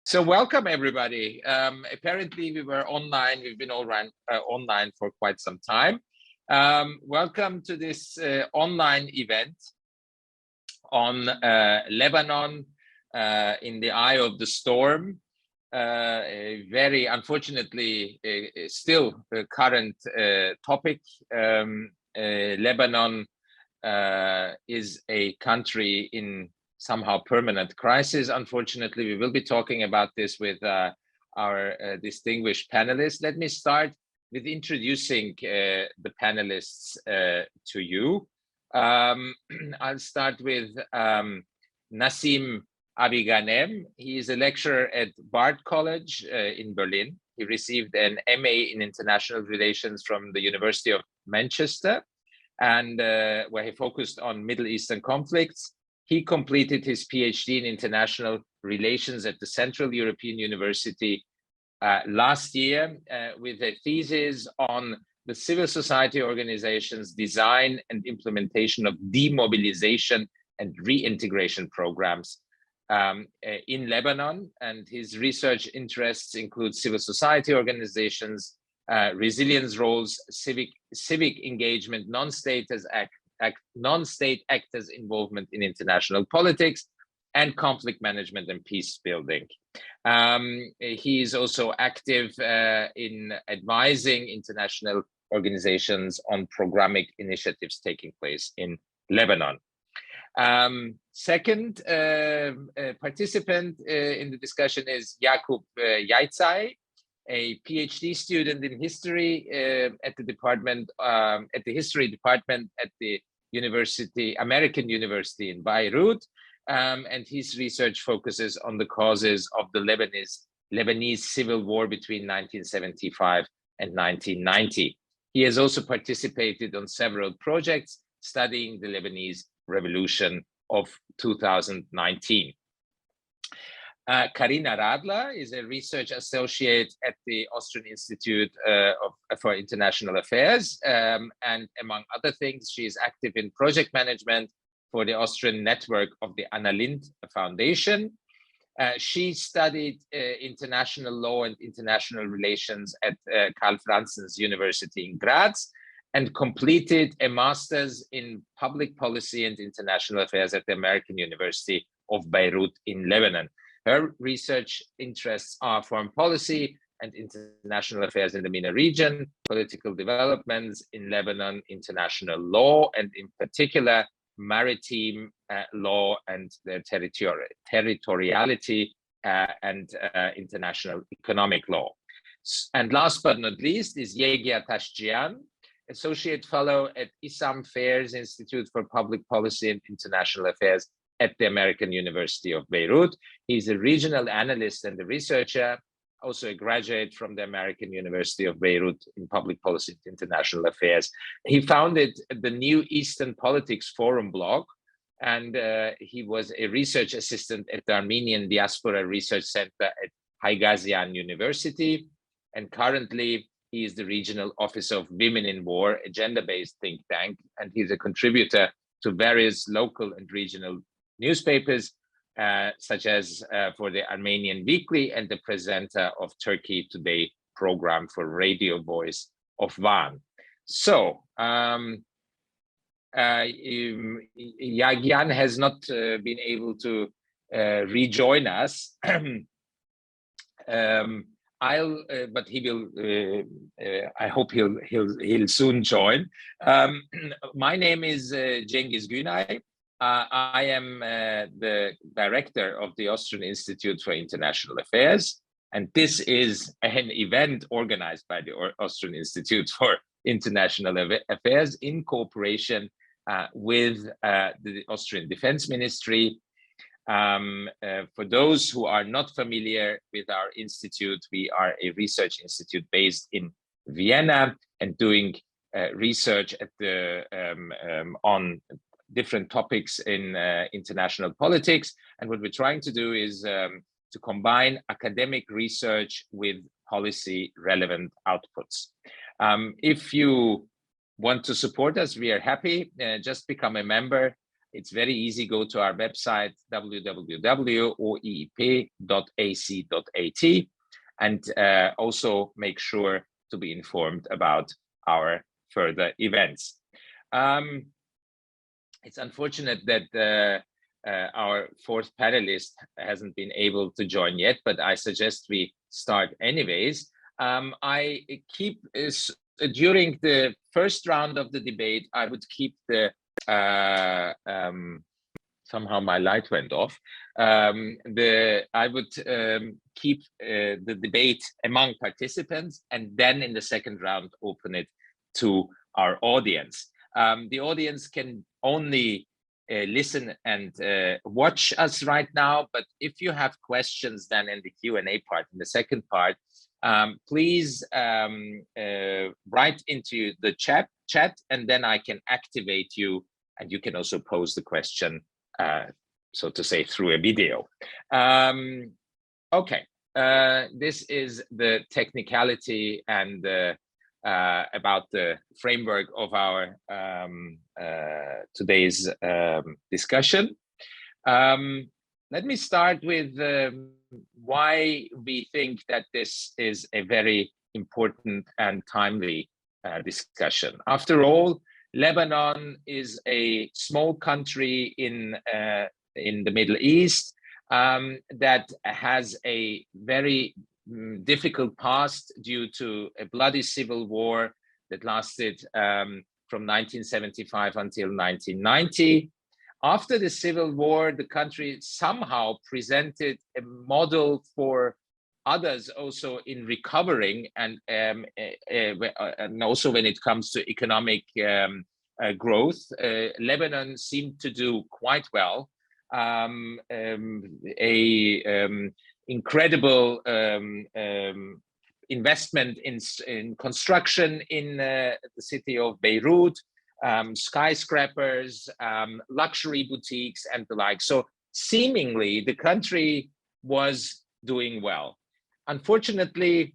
So welcome everybody. Apparently we were online. We've been online for quite some time. Welcome to this online event on Lebanon in the eye of the storm. A very unfortunately still a current topic. Lebanon is a country in somehow permanent crisis. Unfortunately, we will be talking about this with our distinguished panelists. Let me start with introducing the panelists to you. I'll start with Nassim Abi Ghanem. He is a lecturer at Bard College in Berlin. He received an MA in International Relations from the University of Manchester, and where he focused on Middle Eastern conflicts. He completed his PhD in International Relations at the Central European University last year with a thesis on the civil society organizations' design and implementation of demobilization and reintegration programs in Lebanon. And his research interests include civil society organizations, resilience roles, civic engagement, non-state actors' involvement in international politics, and conflict management and peace building. He is also active in advising international organizations on programmatic initiatives taking place in Lebanon. Second participant in the discussion is Jakub Jajcay, a PhD student in history at the history department at the American University in Beirut, and his research focuses on the causes of the Lebanese civil war between 1975 and 1990. He has also participated on several projects studying the Lebanese Revolution of 2019. Karina Radler is a research associate at the Austrian Institute for International Affairs, and among other things, she is active in project management for the Austrian network of the Anna Lindh Foundation. She studied international law and international relations at Karl Franzens University in Graz and completed a master's in public policy and international affairs at the American University of Beirut in Lebanon. Her research interests are foreign policy and international affairs in the MENA region, political developments in Lebanon, international law, and in particular, maritime law and their territoriality and international economic law. And last but not least is Yeghia Tashjian, Associate Fellow at Issam Fairs Institute for Public Policy and International Affairs at the American University of Beirut. He's a regional analyst and a researcher, also a graduate from the American University of Beirut in Public Policy and International Affairs. He founded the New Eastern Politics Forum blog, and he was a research assistant at the Armenian Diaspora Research Center at Haigazian University. And currently, he is the regional officer of Women in War, a gender-based think tank, and he's a contributor to various local and regional newspapers, such as for the Armenian Weekly and the presenter of Turkey Today program for Radio Voice of Van. So, Yeghia has not been able to rejoin us. But he will. I hope he'll soon join. My name is Cengiz Günay. I am the director of the Austrian Institute for International Affairs, and this is an event organized by the Austrian Institute for International Affairs in cooperation with the Austrian Defense Ministry. For those who are not familiar with our institute, we are a research institute based in Vienna and doing research at the on different topics in international politics. And what we're trying to do is to combine academic research with policy relevant outputs. If you want to support us, we are happy. Just become a member it's very easy. Go to our website, www.oeep.ac.at, and also make sure to be informed about our further events. It's unfortunate that our fourth panelist hasn't been able to join yet, but I suggest we start anyways. I keep, during the first round of the debate, I would keep the, somehow my light went off. I would keep the debate among participants, and then in the second round, open it to our audience. The audience can only listen and watch us right now, but if you have questions then in the Q&A part, in the second part, please write into the chat, and then I can activate you, and you can also pose the question, so to say, through a video. Okay, this is the technicality and about the framework of our today's discussion. Let me start with why we think that this is a very important and timely discussion. After all, Lebanon is a small country in the Middle East that has a very difficult past due to a bloody civil war that lasted from 1975 until 1990. After the civil war, the country somehow presented a model for others also in recovering, and also when it comes to economic growth. Lebanon seemed to do quite well. Incredible investment in construction in the city of Beirut, skyscrapers, luxury boutiques, and the like. So seemingly the country was doing well. Unfortunately,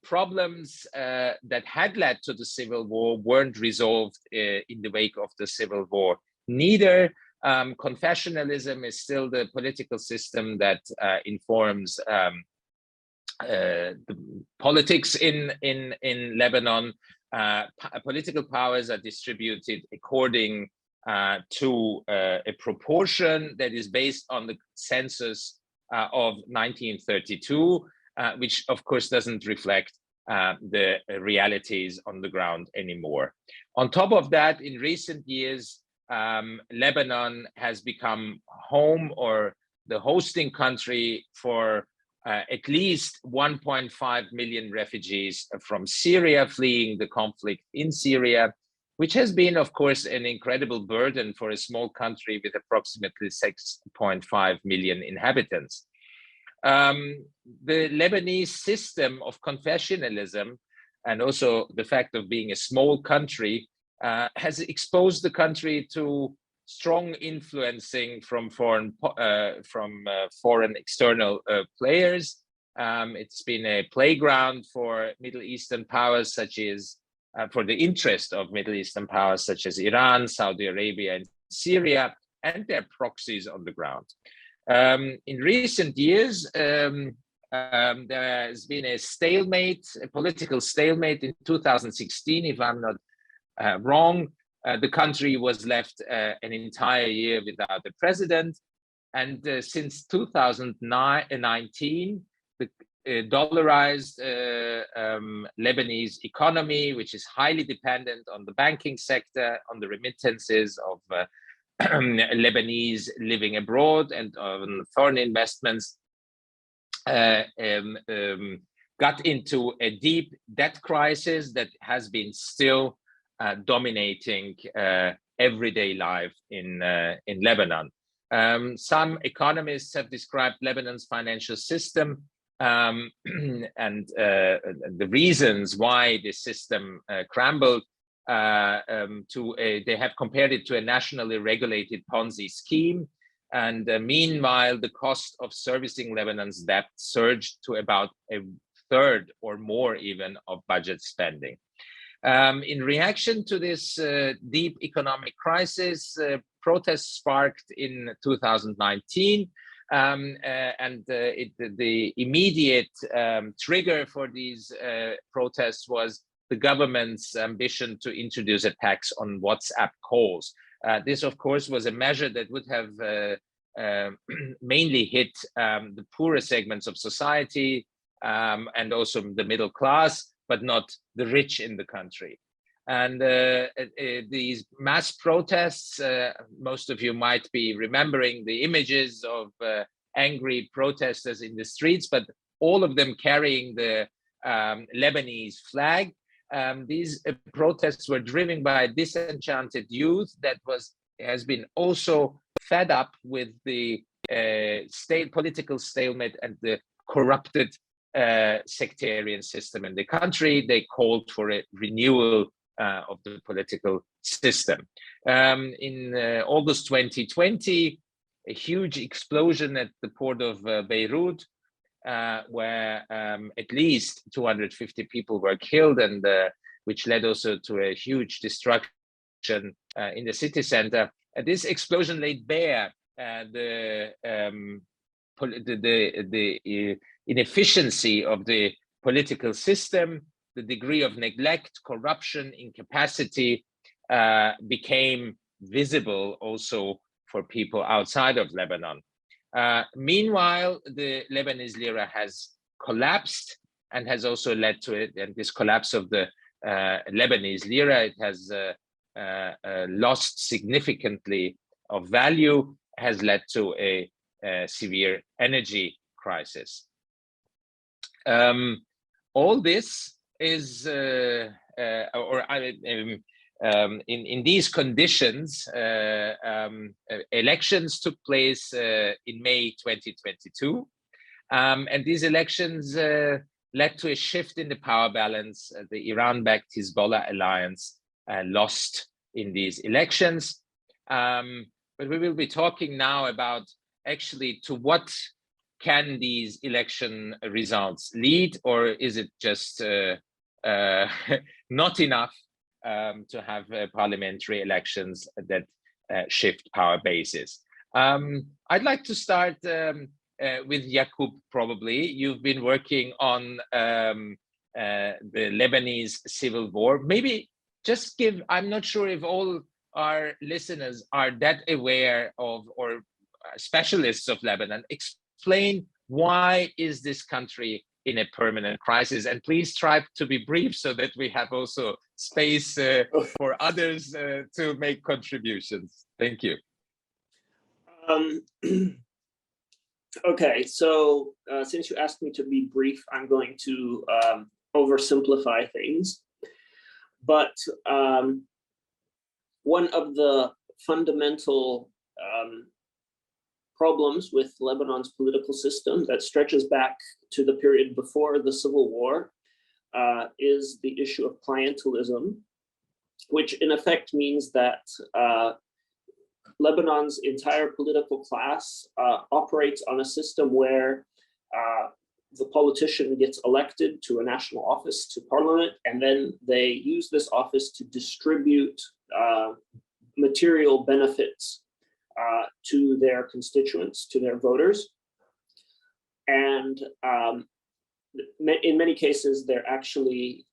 problems that had led to the civil war weren't resolved in the wake of the civil war. Neither confessionalism is still the political system that informs the politics in Lebanon. Political powers are distributed according to a proportion that is based on the census of 1932, which of course doesn't reflect the realities on the ground anymore. On top of that, in recent years, Lebanon has become home or the hosting country for at least 1.5 million refugees from Syria fleeing the conflict in Syria, which has been, of course, an incredible burden for a small country with approximately 6.5 million inhabitants. The Lebanese system of confessionalism, and also the fact of being a small country, has exposed the country to strong influencing from foreign external players. It's been a playground for Middle Eastern powers, such as for the interest of Middle Eastern powers such as Iran, Saudi Arabia, and Syria, and their proxies on the ground. In recent years, there has been a stalemate, a political stalemate. In 2016, if I'm not wrong, the country was left an entire year without a president. And since 2019, the dollarized Lebanese economy, which is highly dependent on the banking sector, on the remittances of Lebanese living abroad and on foreign investments, got into a deep debt crisis that has been still dominating everyday life in Lebanon. Some economists have described Lebanon's financial system and the reasons why this system crumbled they have compared it to a nationally regulated Ponzi scheme. And meanwhile, the cost of servicing Lebanon's debt surged to about a third or more even of budget spending. In reaction to this deep economic crisis, protests sparked in 2019. The immediate trigger for these protests was the government's ambition to introduce a tax on WhatsApp calls. This, of course, was a measure that would have mainly hit the poorer segments of society and also the middle class, but not the rich in the country. And these mass protests, most of you might be remembering the images of angry protesters in the streets, but all of them carrying the Lebanese flag. These protests were driven by disenchanted youth that has been also fed up with the political stalemate and the corrupted sectarian system in the country. They called for a renewal of the political system. In August 2020, a huge explosion at the port of Beirut, where at least 250 people were killed, and which led also to a huge destruction in the city center. This explosion laid bare the inefficiency of the political system. The degree of neglect, corruption, incapacity became visible also for people outside of Lebanon. Meanwhile, the Lebanese lira has collapsed and has also led to it. And this collapse of the Lebanese lira, it has lost significantly of value, has led to a severe energy crisis. All this is, in these conditions, elections took place in May 2022, and these elections led to a shift in the power balance. The Iran-backed Hezbollah alliance lost in these elections, but we will be talking now about actually to what can these election results lead, or is it just not enough to have parliamentary elections that shift power bases? I'd like to start with Jakub, probably. You've been working on the Lebanese civil war. Maybe just I'm not sure if all our listeners are that aware of or specialists of Lebanon. Explain why is this country in a permanent crisis, and please try to be brief so that we have also space for others to make contributions. Thank you. Okay, so since you asked me to be brief, I'm going to oversimplify things. But one of the fundamental problems with Lebanon's political system that stretches back to the period before the civil war is the issue of clientelism, which in effect means that Lebanon's entire political class operates on a system where the politician gets elected to a national office, to parliament, and then they use this office to distribute material benefits to their constituents, to their voters. And in many cases, they're actually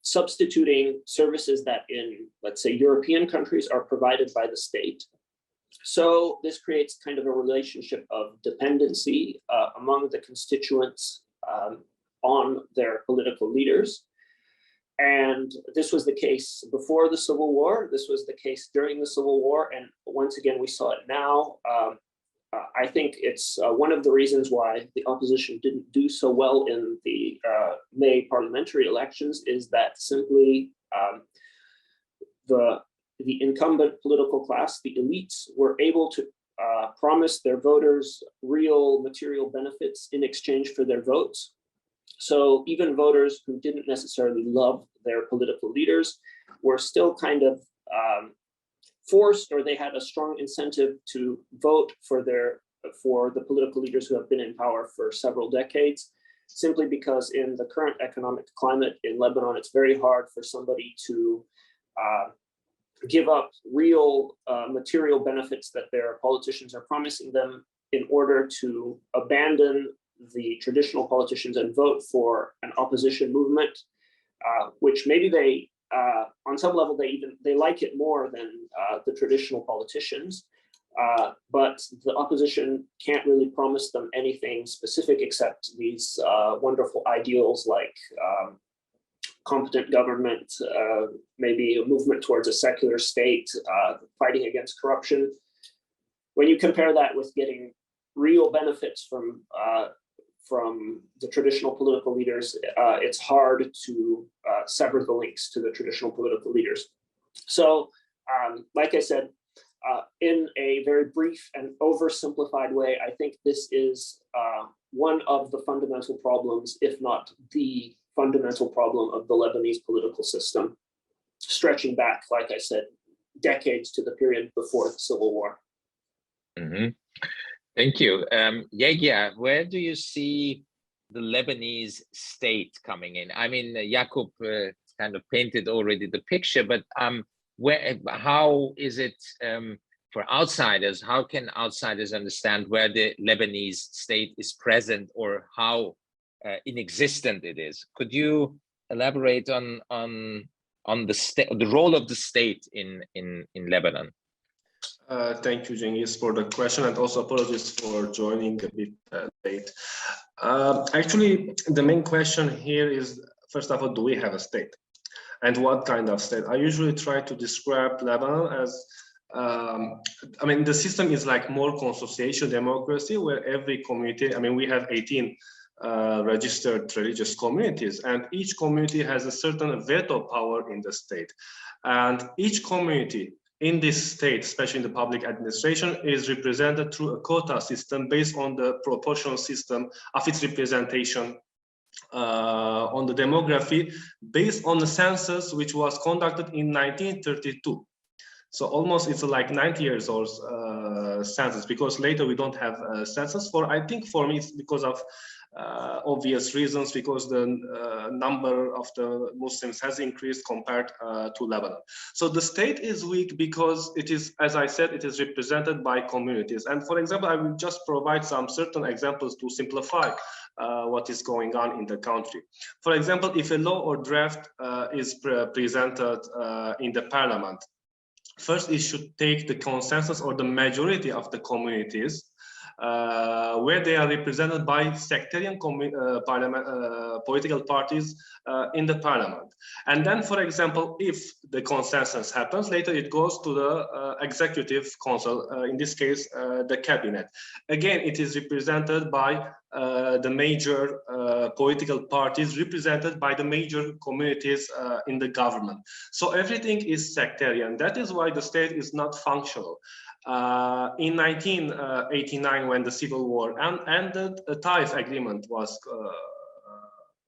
substituting services that in, let's say, European countries are provided by the state. So this creates kind of a relationship of dependency among the constituents on their political leaders. And this was the case before the Civil War. This was the case during the Civil War. And once again, we saw it now. I think it's one of the reasons why the opposition didn't do so well in the May parliamentary elections is that simply the incumbent political class, the elites, were able to promise their voters real material benefits in exchange for their votes. So even voters who didn't necessarily love their political leaders were still kind of forced, or they had a strong incentive to vote for the political leaders who have been in power for several decades, simply because in the current economic climate in Lebanon, it's very hard for somebody to give up real material benefits that their politicians are promising them in order to abandon the traditional politicians and vote for an opposition movement, which maybe they, on some level, they like it more than the traditional politicians. But the opposition can't really promise them anything specific except these wonderful ideals like competent government, maybe a movement towards a secular state, fighting against corruption. When you compare that with getting real benefits from the traditional political leaders, it's hard to sever the links to the traditional political leaders. So, like I said, in a very brief and oversimplified way, I think this is one of the fundamental problems, if not the fundamental problem of the Lebanese political system, stretching back, like I said, decades to the period before the civil war. Mm-hmm. Thank you. Yeghia, where do you see the Lebanese state coming in? I mean, Jakub kind of painted already the picture, but how is it for outsiders? How can outsiders understand where the Lebanese state is present or how inexistent it is? Could you elaborate on the role of the state in Lebanon? Thank you, Cengiz, for the question, and also apologies for joining a bit late. Actually, the main question here is, first of all, do we have a state? And what kind of state? I usually try to describe Lebanon as, I mean, the system is like more consociation democracy, where every community, I mean, we have 18 registered religious communities, and each community has a certain veto power in the state. And each community in this state, especially in the public administration, is represented through a quota system based on the proportional system of its representation on the demography, based on the census which was conducted in 1932. So almost it's like 90 years old census, because later we don't have a census. I think for me it's because of obvious reasons, because the number of the Muslims has increased compared to Lebanon. So the state is weak because it is, as I said, it is represented by communities. And for example, I will just provide some certain examples to simplify what is going on in the country. For example, if a law or draft is presented in the parliament, first it should take the consensus or the majority of the communities, where they are represented by sectarian political parties in the parliament. And then, for example, if the consensus happens, later it goes to the executive council, in this case, the cabinet. Again, it is represented by the major political parties, represented by the major communities in the government. So everything is sectarian. That is why the state is not functional. In 1989, when the civil war ended, a Taif agreement was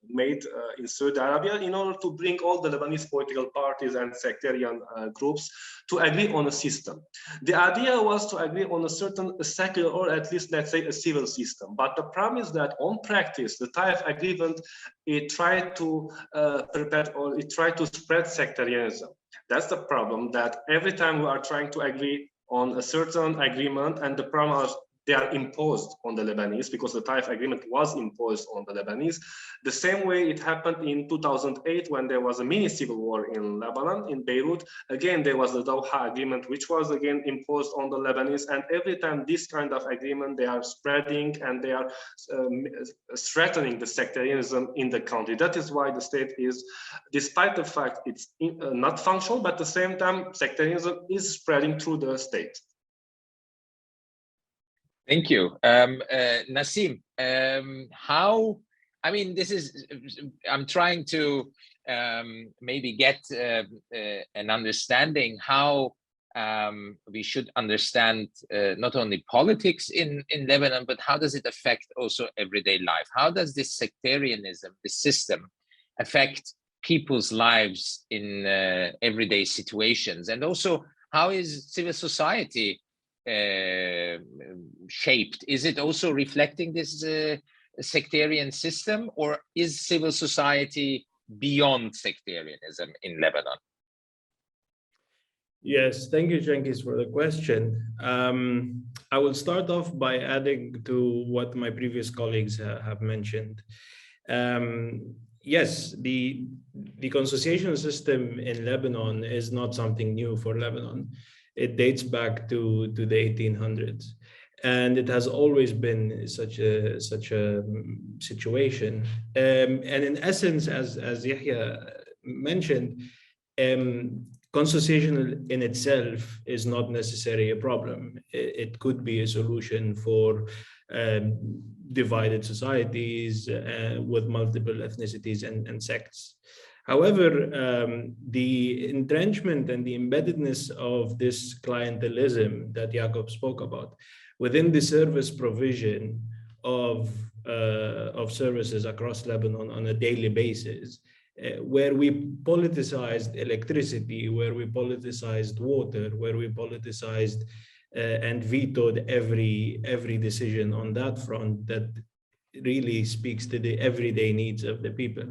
made in Saudi Arabia in order to bring all the Lebanese political parties and sectarian groups to agree on a system. The idea was to agree on a certain secular, or at least, let's say, a civil system. But the problem is that on practice, the Taif agreement, it tried to perpetuate, or it tried to spread sectarianism. That's the problem, that every time we are trying to agree on a certain agreement, and the problem is they are imposed on the Lebanese, because the Taif agreement was imposed on the Lebanese. The same way it happened in 2008, when there was a mini civil war in Lebanon, in Beirut. Again, there was the Doha agreement, which was again imposed on the Lebanese. And every time this kind of agreement, they are spreading and they are threatening the sectarianism in the country. That is why the state is, despite the fact it's not functional, but at the same time, sectarianism is spreading through the state. Thank you. Nassim, how, I mean, this is, I'm trying to maybe get an understanding how we should understand not only politics in Lebanon, but how does it affect also everyday life? How does this sectarianism, this system, affect people's lives in everyday situations? And also, how is civil society shaped? Is it also reflecting this sectarian system, or is civil society beyond sectarianism in Lebanon? Yes, thank you, Cengiz, for the question. I will start off by adding to what my previous colleagues have mentioned. Yes, the consociation system in Lebanon is not something new for Lebanon. It dates back to the 1800s, and it has always been such a situation. And in essence, as Yeghia mentioned, consociation in itself is not necessarily a problem. It could be a solution for divided societies with multiple ethnicities and sects. However, the entrenchment and the embeddedness of this clientelism that Jakub spoke about within the service provision of services across Lebanon on a daily basis, where we politicized electricity, where we politicized water, where we politicized and vetoed every decision on that front that really speaks to the everyday needs of the people.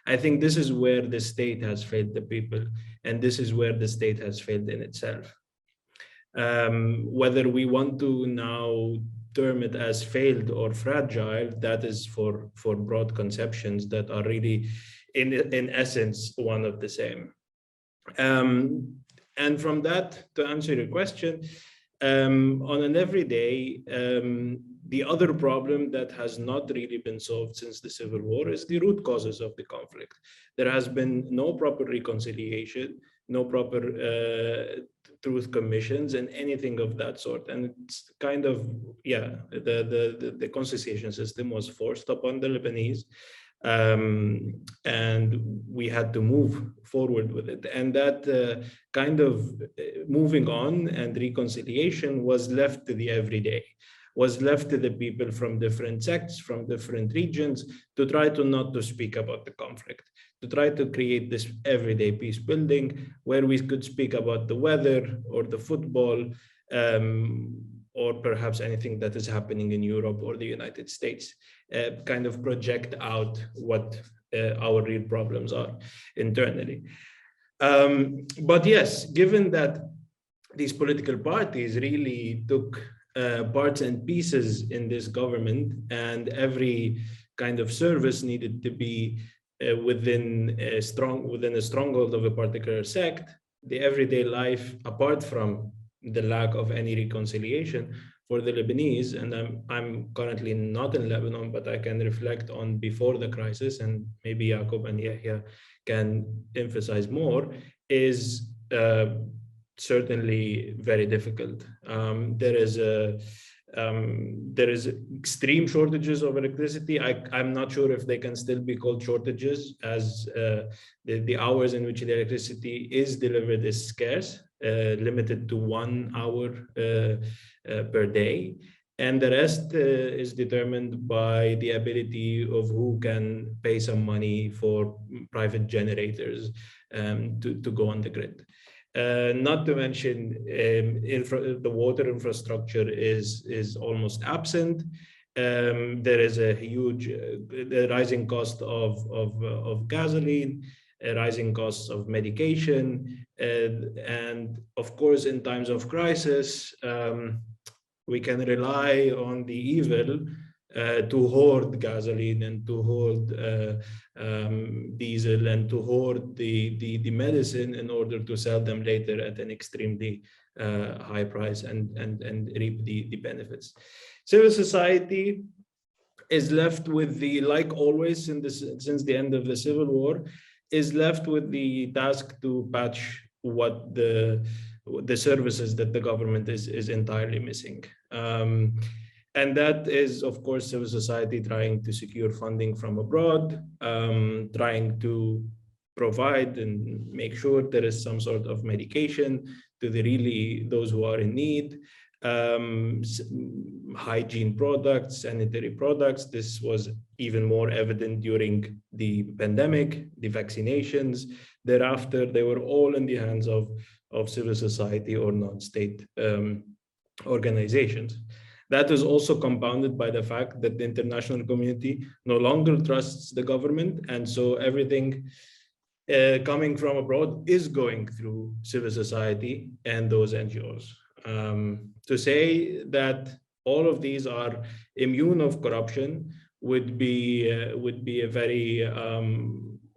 I think this is where the state has failed the people, and this is where the state has failed in itself. Whether we want to now term it as failed or fragile, that is for broad conceptions that are really in essence one of the same. And from that, to answer your question, on an everyday, the other problem that has not really been solved since the civil war is the root causes of the conflict. There has been no proper reconciliation, no proper truth commissions, and anything of that sort. And it's kind of, yeah, the consociation system was forced upon the Lebanese. And we had to move forward with it. And that kind of moving on and reconciliation was left to the everyday, was left to the people from different sects, from different regions, to try to not to speak about the conflict, to try to create this everyday peace building where we could speak about the weather or the football, or perhaps anything that is happening in Europe or the United States, kind of project out what our real problems are internally. But yes, given that these political parties really took parts and pieces in this government, and every kind of service needed to be within a stronghold of a particular sect, the everyday life, apart from the lack of any reconciliation for the Lebanese, and I'm currently not in Lebanon, but I can reflect on before the crisis, and maybe Jakub and Yeghia can emphasize more, is certainly very difficult. There is extreme shortages of electricity. I'm not sure if they can still be called shortages, as the hours in which the electricity is delivered is scarce, limited to 1 hour per day. And the rest is determined by the ability of who can pay some money for private generators to go on the grid. Not to mention the water infrastructure is almost absent. There is a huge rising cost of gasoline, rising costs of medication, and of course, in times of crisis, we can rely on the evil to hoard gasoline and to hoard diesel and to hoard the medicine in order to sell them later at an extremely high price and reap the benefits. Civil society is left with the, like always since the end of the Civil War, is left with the task to patch what the services that the government is entirely missing. And that is, of course, civil society trying to secure funding from abroad, trying to provide and make sure there is some sort of medication to those who are in need, hygiene products, sanitary products. This was even more evident during the pandemic, the vaccinations. Thereafter, they were all in the hands of civil society or non-state organizations. That is also compounded by the fact that the international community no longer trusts the government, and so everything coming from abroad is going through civil society and those NGOs. To say that all of these are immune of corruption would be a very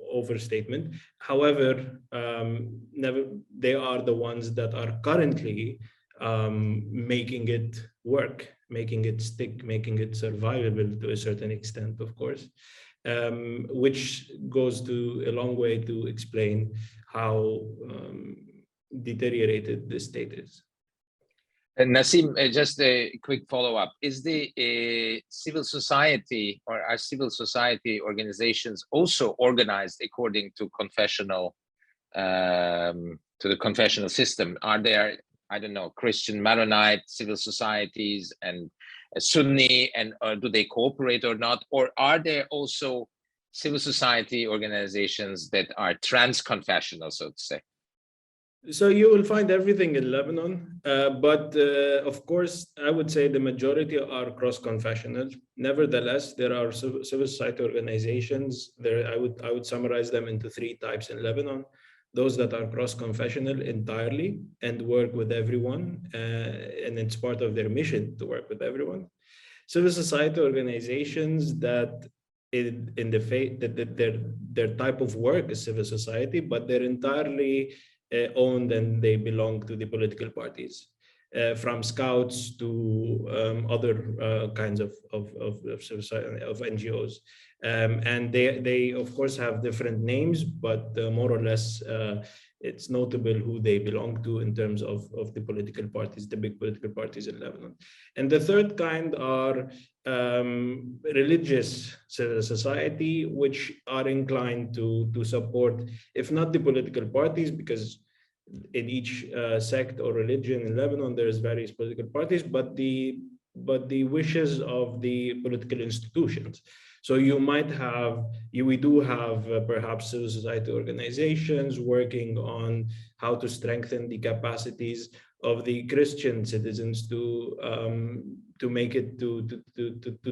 overstatement. However, they are the ones that are currently making it work, making it stick, making it survivable to a certain extent, of course, which goes to a long way to explain how deteriorated the state is. Nassim, just a quick follow-up. Is the civil society, or are civil society organizations also organized according to confessional, to the confessional system? Are there, I don't know, Christian Maronite civil societies and Sunni, and do they cooperate or not? Or are there also civil society organizations that are trans-confessional, so to say? So you will find everything in Lebanon, but of course, I would say the majority are cross-confessional. Nevertheless, there are civil society organizations. I would summarize them into three types in Lebanon: those that are cross-confessional entirely and work with everyone, and it's part of their mission to work with everyone. Civil society organizations that their type of work is civil society, but they're entirely owned and they belong to the political parties, from scouts to other kinds of NGOs. And they of course have different names, but more or less it's notable who they belong to in terms of the political parties, the big political parties in Lebanon. And the third kind are religious civil society, which are inclined to support, if not the political parties, because in each sect or religion in Lebanon, there's various political parties, but the wishes of the political institutions. So we do have perhaps civil society organizations working on how to strengthen the capacities of the Christian citizens to make it to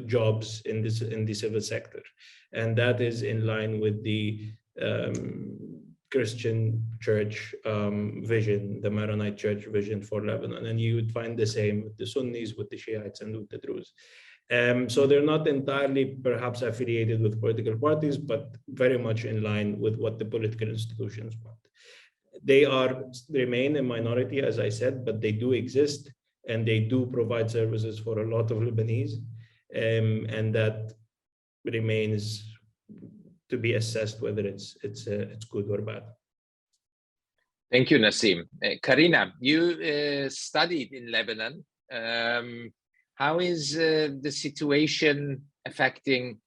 jobs in the civil sector, and that is in line with the Christian church vision, the Maronite church vision for Lebanon, and you would find the same with the Sunnis, with the Shiites, and with the Druze. So they're not entirely perhaps affiliated with political parties, but very much in line with what the political institutions want. They remain a minority, as I said, but they do exist, and they do provide services for a lot of Lebanese, and that remains to be assessed whether it's good or bad. Thank you, Nassim. Karina, you studied in Lebanon. How is the situation affecting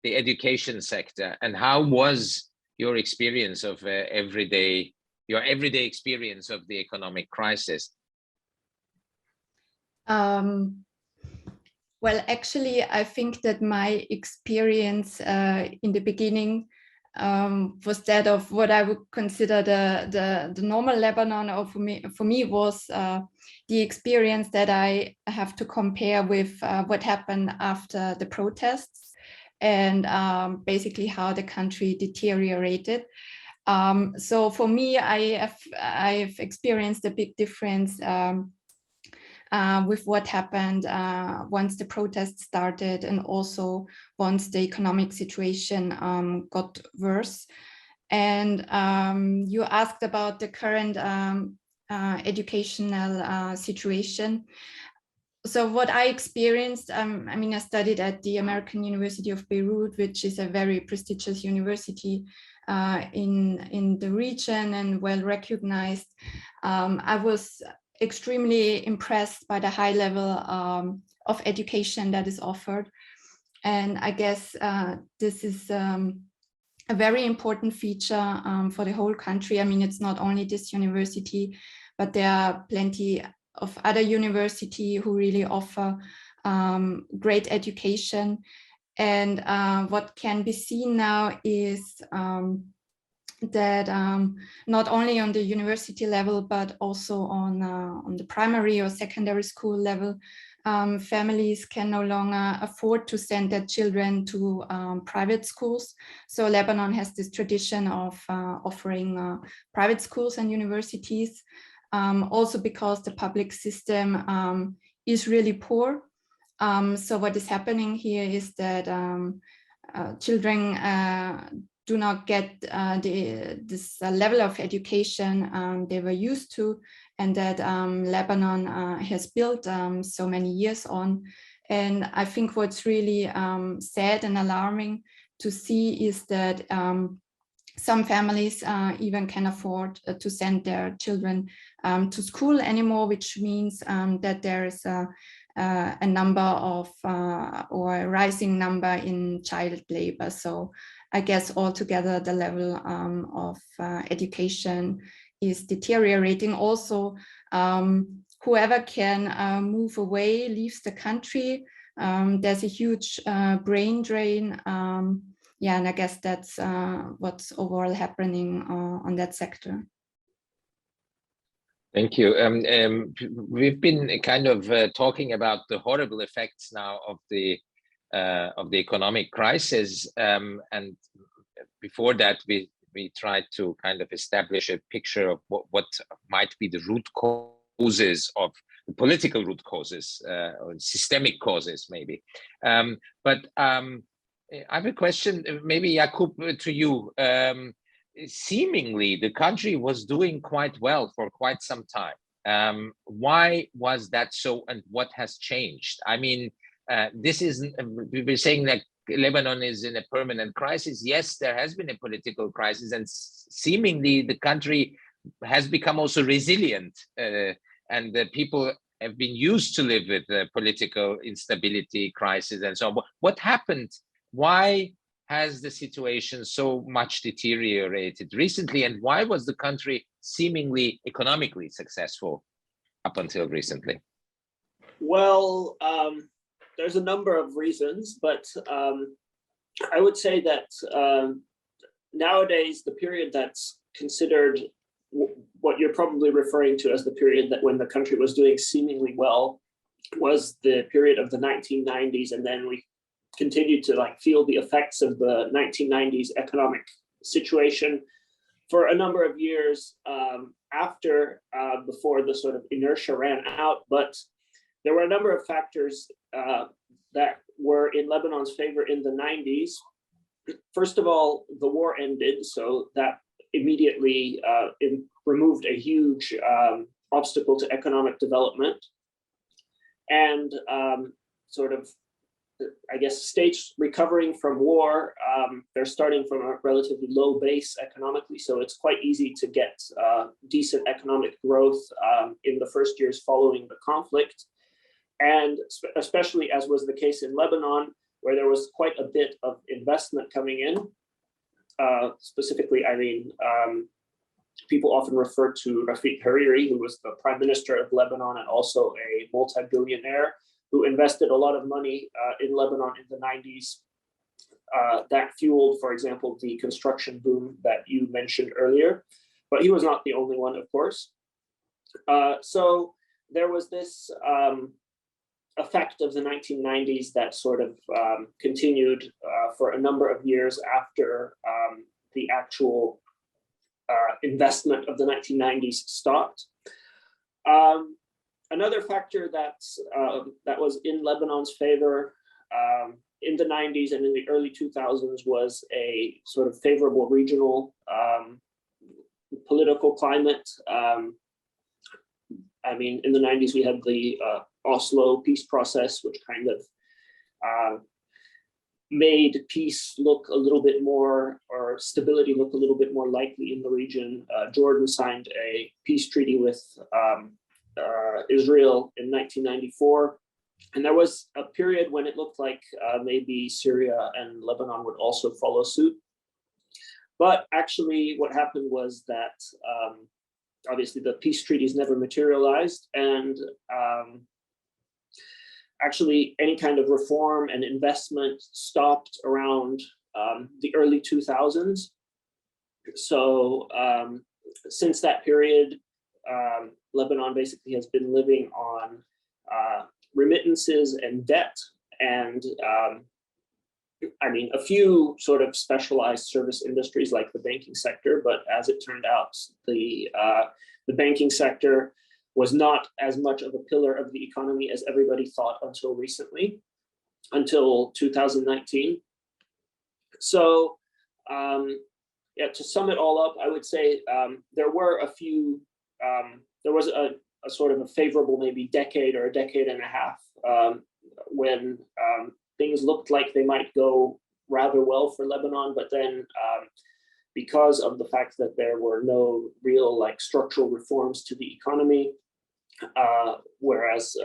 the education sector, and how was your experience of your everyday experience of the economic crisis? Well, actually, I think that my experience in the beginning was that of what I would consider the normal Lebanon, or for me was the experience that I have to compare with what happened after the protests, and basically how the country deteriorated. So for me, I've experienced a big difference with what happened once the protests started, and also once the economic situation got worse. And you asked about the current educational situation. So what I experienced, I mean, I studied at the American University of Beirut, which is a very prestigious university in the region and well recognized. I was extremely impressed by the high level of education that is offered. And I guess this is a very important feature for the whole country. I mean, it's not only this university, but there are plenty of other universities who really offer great education. And what can be seen now is that not only on the university level, but also on the primary or secondary school level, families can no longer afford to send their children to private schools. So Lebanon has this tradition of offering private schools and universities, also because the public system is really poor. So what is happening here is that children do not get this level of education they were used to, and that Lebanon has built so many years on. And I think what's really sad and alarming to see is that some families even can afford to send their children to school anymore, which means that there is a number of or a rising number in child labor. So I guess altogether the level of education is deteriorating. Also, whoever can move away leaves the country. There's a huge brain drain. Yeah, and I guess that's what's overall happening on that sector. Thank you. We've been kind of talking about the horrible effects now of the economic crisis, and before that, we tried to kind of establish a picture of what might be the root causes of the political root causes or systemic causes, maybe. But I have a question, maybe Jakub, to you. Seemingly the country was doing quite well for quite some time. Why was that so, and what has changed? I mean, this isn't, we were saying that Lebanon is in a permanent crisis. Yes, there has been a political crisis, and seemingly the country has become also resilient, and the people have been used to live with political instability, crisis, and so on. What happened? Why has the situation so much deteriorated recently, and why was the country seemingly economically successful up until recently? Well, there's a number of reasons, but I would say that nowadays the period that's considered what you're probably referring to as the period that when the country was doing seemingly well was the period of the 1990s, and then we continued to feel the effects of the 1990s economic situation for a number of years after, before the sort of inertia ran out. But there were a number of factors that were in Lebanon's favor in the 90s. First of all, the war ended, so that immediately removed a huge obstacle to economic development. And sort of, I guess, states recovering from war, they're starting from a relatively low base economically, so it's quite easy to get decent economic growth in the first years following the conflict. And especially as was the case in Lebanon, where there was quite a bit of investment coming in. Specifically, I mean, people often refer to Rafiq Hariri, who was the prime minister of Lebanon and also a multi-billionaire, who invested a lot of money in Lebanon in the 90s. That fueled, for example, the construction boom that you mentioned earlier. But he was not the only one, of course. So there was this effect of the 1990s that sort of continued for a number of years after the actual investment of the 1990s stopped. Another factor that was in Lebanon's favor in the 90s and in the early 2000s was a sort of favorable regional political climate. I mean, in the 90s, we had the Oslo peace process, which kind of made peace look a little bit more, or stability look a little bit more likely in the region. Jordan signed a peace treaty with Israel in 1994. And there was a period when it looked like maybe Syria and Lebanon would also follow suit. But actually what happened was that obviously the peace treaties never materialized, and actually any kind of reform and investment stopped around the early 2000s. So since that period, Lebanon basically has been living on remittances and debt, and I mean, a few sort of specialized service industries like the banking sector, but as it turned out, the banking sector was not as much of a pillar of the economy as everybody thought until recently, until 2019. So, yeah, to sum it all up, I would say there were a few, there was a sort of a favorable maybe decade or a decade and a half when things looked like they might go rather well for Lebanon, but then because of the fact that there were no real like structural reforms to the economy, whereas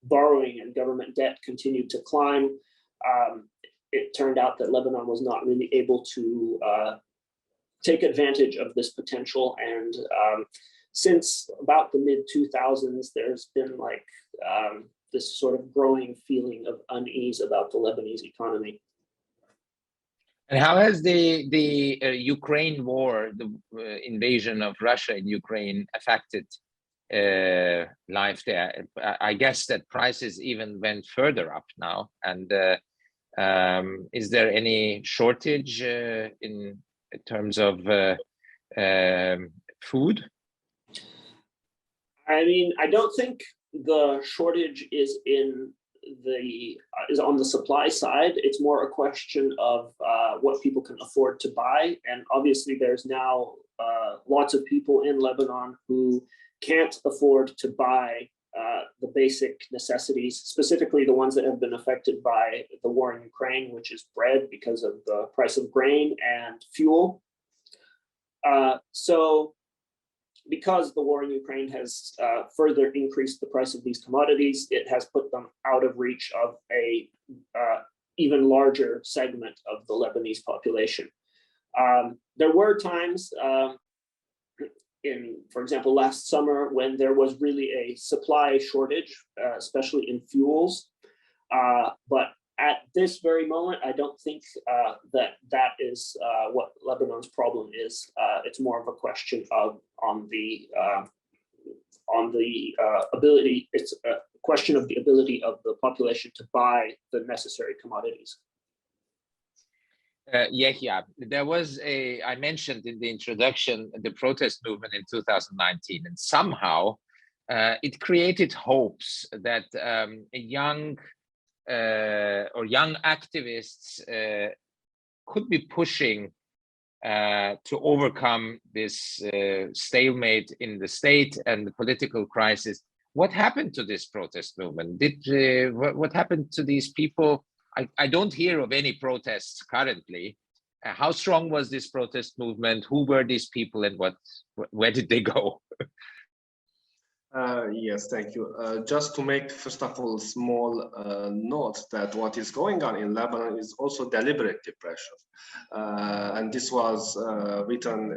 borrowing and government debt continued to climb, it turned out that Lebanon was not really able to take advantage of this potential. And since about the mid-2000s, there's been like this sort of growing feeling of unease about the Lebanese economy. And how has the Ukraine war, the invasion of Russia in Ukraine, affected life there? I guess that prices even went further up now. And is there any shortage in terms of food? I mean, I don't think the shortage is on the supply side. It's more a question of what people can afford to buy. And obviously there's now lots of people in Lebanon who can't afford to buy the basic necessities, specifically the ones that have been affected by the war in Ukraine, which is bread because of the price of grain and fuel. So because the war in Ukraine has further increased the price of these commodities, it has put them out of reach of a even larger segment of the Lebanese population. There were times for example, last summer when there was really a supply shortage, especially in fuels. But at this very moment, I don't think that is what Lebanon's problem is. It's more of a question of on the ability. It's a question of the ability of the population to buy the necessary commodities. Yeghia, there was I mentioned in the introduction, the protest movement in 2019, and somehow it created hopes that young activists could be pushing to overcome this stalemate in the state and the political crisis. What happened to this protest movement? What happened to these people? I don't hear of any protests currently. How strong was this protest movement? Who were these people, and where did they go? Yes, thank you. Just to make, first of all, small note that what is going on in Lebanon is also deliberate repression. And this was written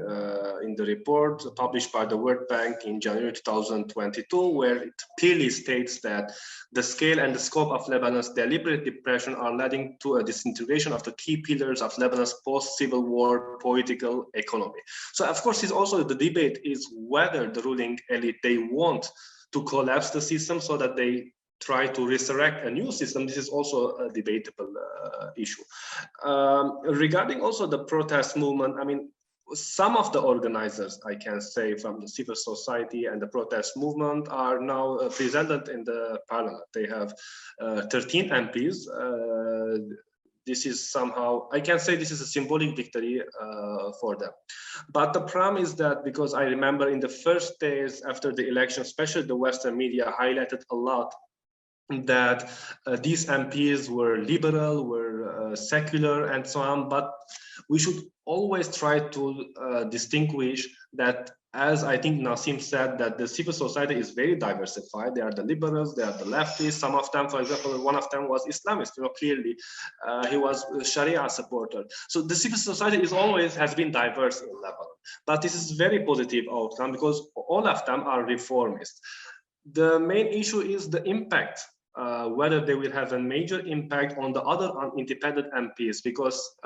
in the report published by the World Bank in January 2022, where it clearly states that the scale and the scope of Lebanon's deliberate repression are leading to a disintegration of the key pillars of Lebanon's post-civil war political economy. So, of course, the debate is whether the ruling elite, they want to collapse the system so that they try to resurrect a new system. This is also a debatable issue. Regarding also the protest movement, I mean, some of the organizers, I can say, from the civil society and the protest movement are now presented in the parliament. They have 13 MPs. This is somehow, I can say this is a symbolic victory for them. But the problem is that, because I remember in the first days after the election, especially the Western media highlighted a lot that these MPs were liberal, were secular, and so on. But we should always try to distinguish that, as I think Nassim said, that the civil society is very diversified. They are the liberals, they are the leftists. Some of them, for example, one of them was Islamist, clearly he was a Sharia supporter. So the civil society has been diverse in Lebanon. But this is a very positive outcome because all of them are reformists. The main issue is the impact, whether they will have a major impact on the other independent MPs, because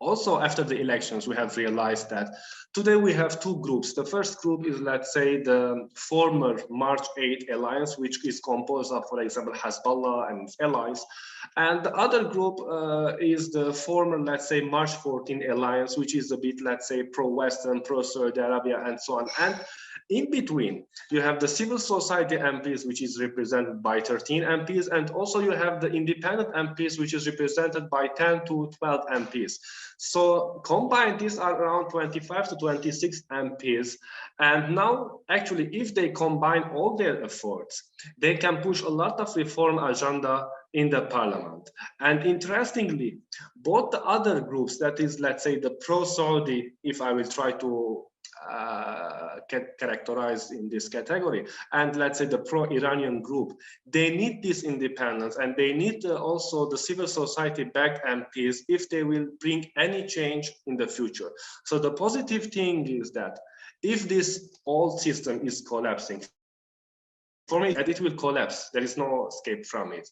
Also, after the elections, we have realized that today we have two groups. The first group is, let's say, the former March 8 alliance, which is composed of, for example, Hezbollah and its allies. And the other group is the former, let's say, March 14 alliance, which is a bit, let's say, pro-Western, pro-Saudi Arabia, and so on. And in between, you have the civil society MPs, which is represented by 13 MPs, and also you have the independent MPs, which is represented by 10 to 12 MPs. So combined, these are around 25 to 26 MPs. And now, actually, if they combine all their efforts, they can push a lot of reform agenda in the parliament. And interestingly, both the other groups, that is, let's say, the pro-Saudi, if I will try to characterized in this category, and let's say the pro-Iranian group, they need this independence, and they need also the civil society backed MPs if they will bring any change in the future. So the positive thing is that if this old system is collapsing, for me, that it will collapse. There is no escape from it.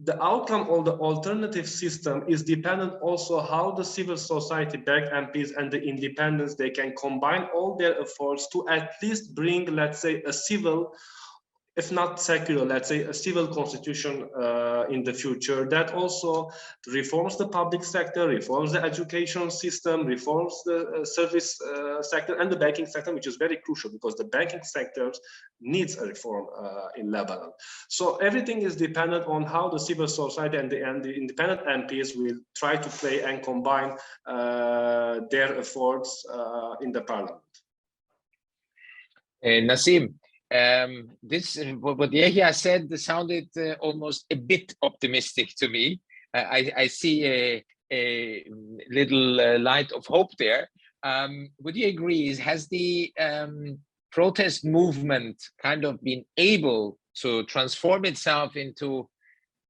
The outcome of the alternative system is dependent also how the civil society backed MPs and the independents, they can combine all their efforts to at least bring, let's say, a civil, if not secular, let's say a civil constitution in the future that also reforms the public sector, reforms the education system, reforms the service sector and the banking sector, which is very crucial because the banking sector needs a reform in Lebanon. So everything is dependent on how the civil society and the independent MPs will try to play and combine their efforts in the parliament. Nassim, what Yeghia said sounded almost a bit optimistic to me. I see a little light of hope there. Would you agree? Has the protest movement kind of been able to transform itself into,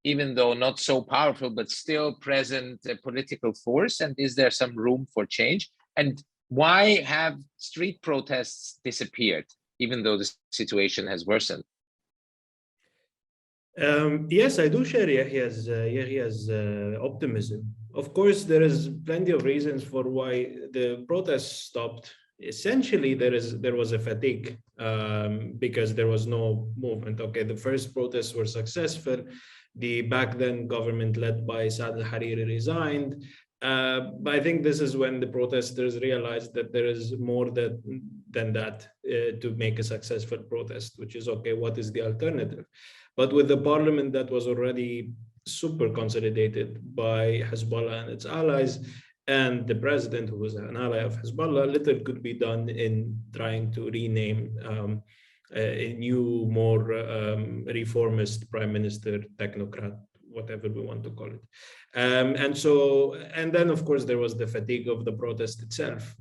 even though not so powerful, but still present political force? And is there some room for change? And why have street protests disappeared, even though the situation has worsened? Yes, I do share Yehya's optimism. Of course, there is plenty of reasons for why the protests stopped. Essentially, there was a fatigue because there was no movement. Okay, the first protests were successful. The back then government led by Saad al-Hariri resigned. But I think this is when the protesters realized that there is more than that to make a successful protest, which is, okay, what is the alternative? But with the parliament that was already super consolidated by Hezbollah and its allies, and the president, who was an ally of Hezbollah, little could be done in trying to rename a new, more reformist prime minister, technocrat, whatever we want to call it. And then, of course, there was the fatigue of the protest itself.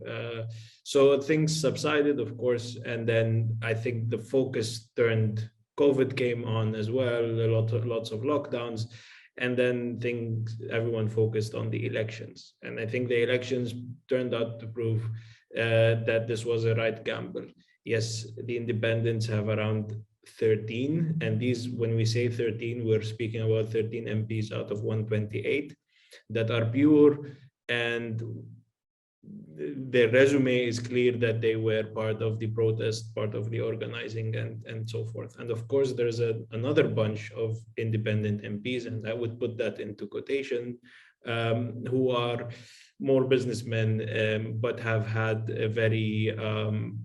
So things subsided, of course, and then I think the focus turned, COVID came on as well, lots of lockdowns, and then everyone focused on the elections. And I think the elections turned out to prove that this was a right gamble. Yes, the independents have around 13, and these, when we say 13, we're speaking about 13 MPs out of 128 that are pure, and their resume is clear that they were part of the protest, part of the organizing, and so forth. And of course, there's another bunch of independent MPs, and I would put that into quotation, who are more businessmen, but have had a very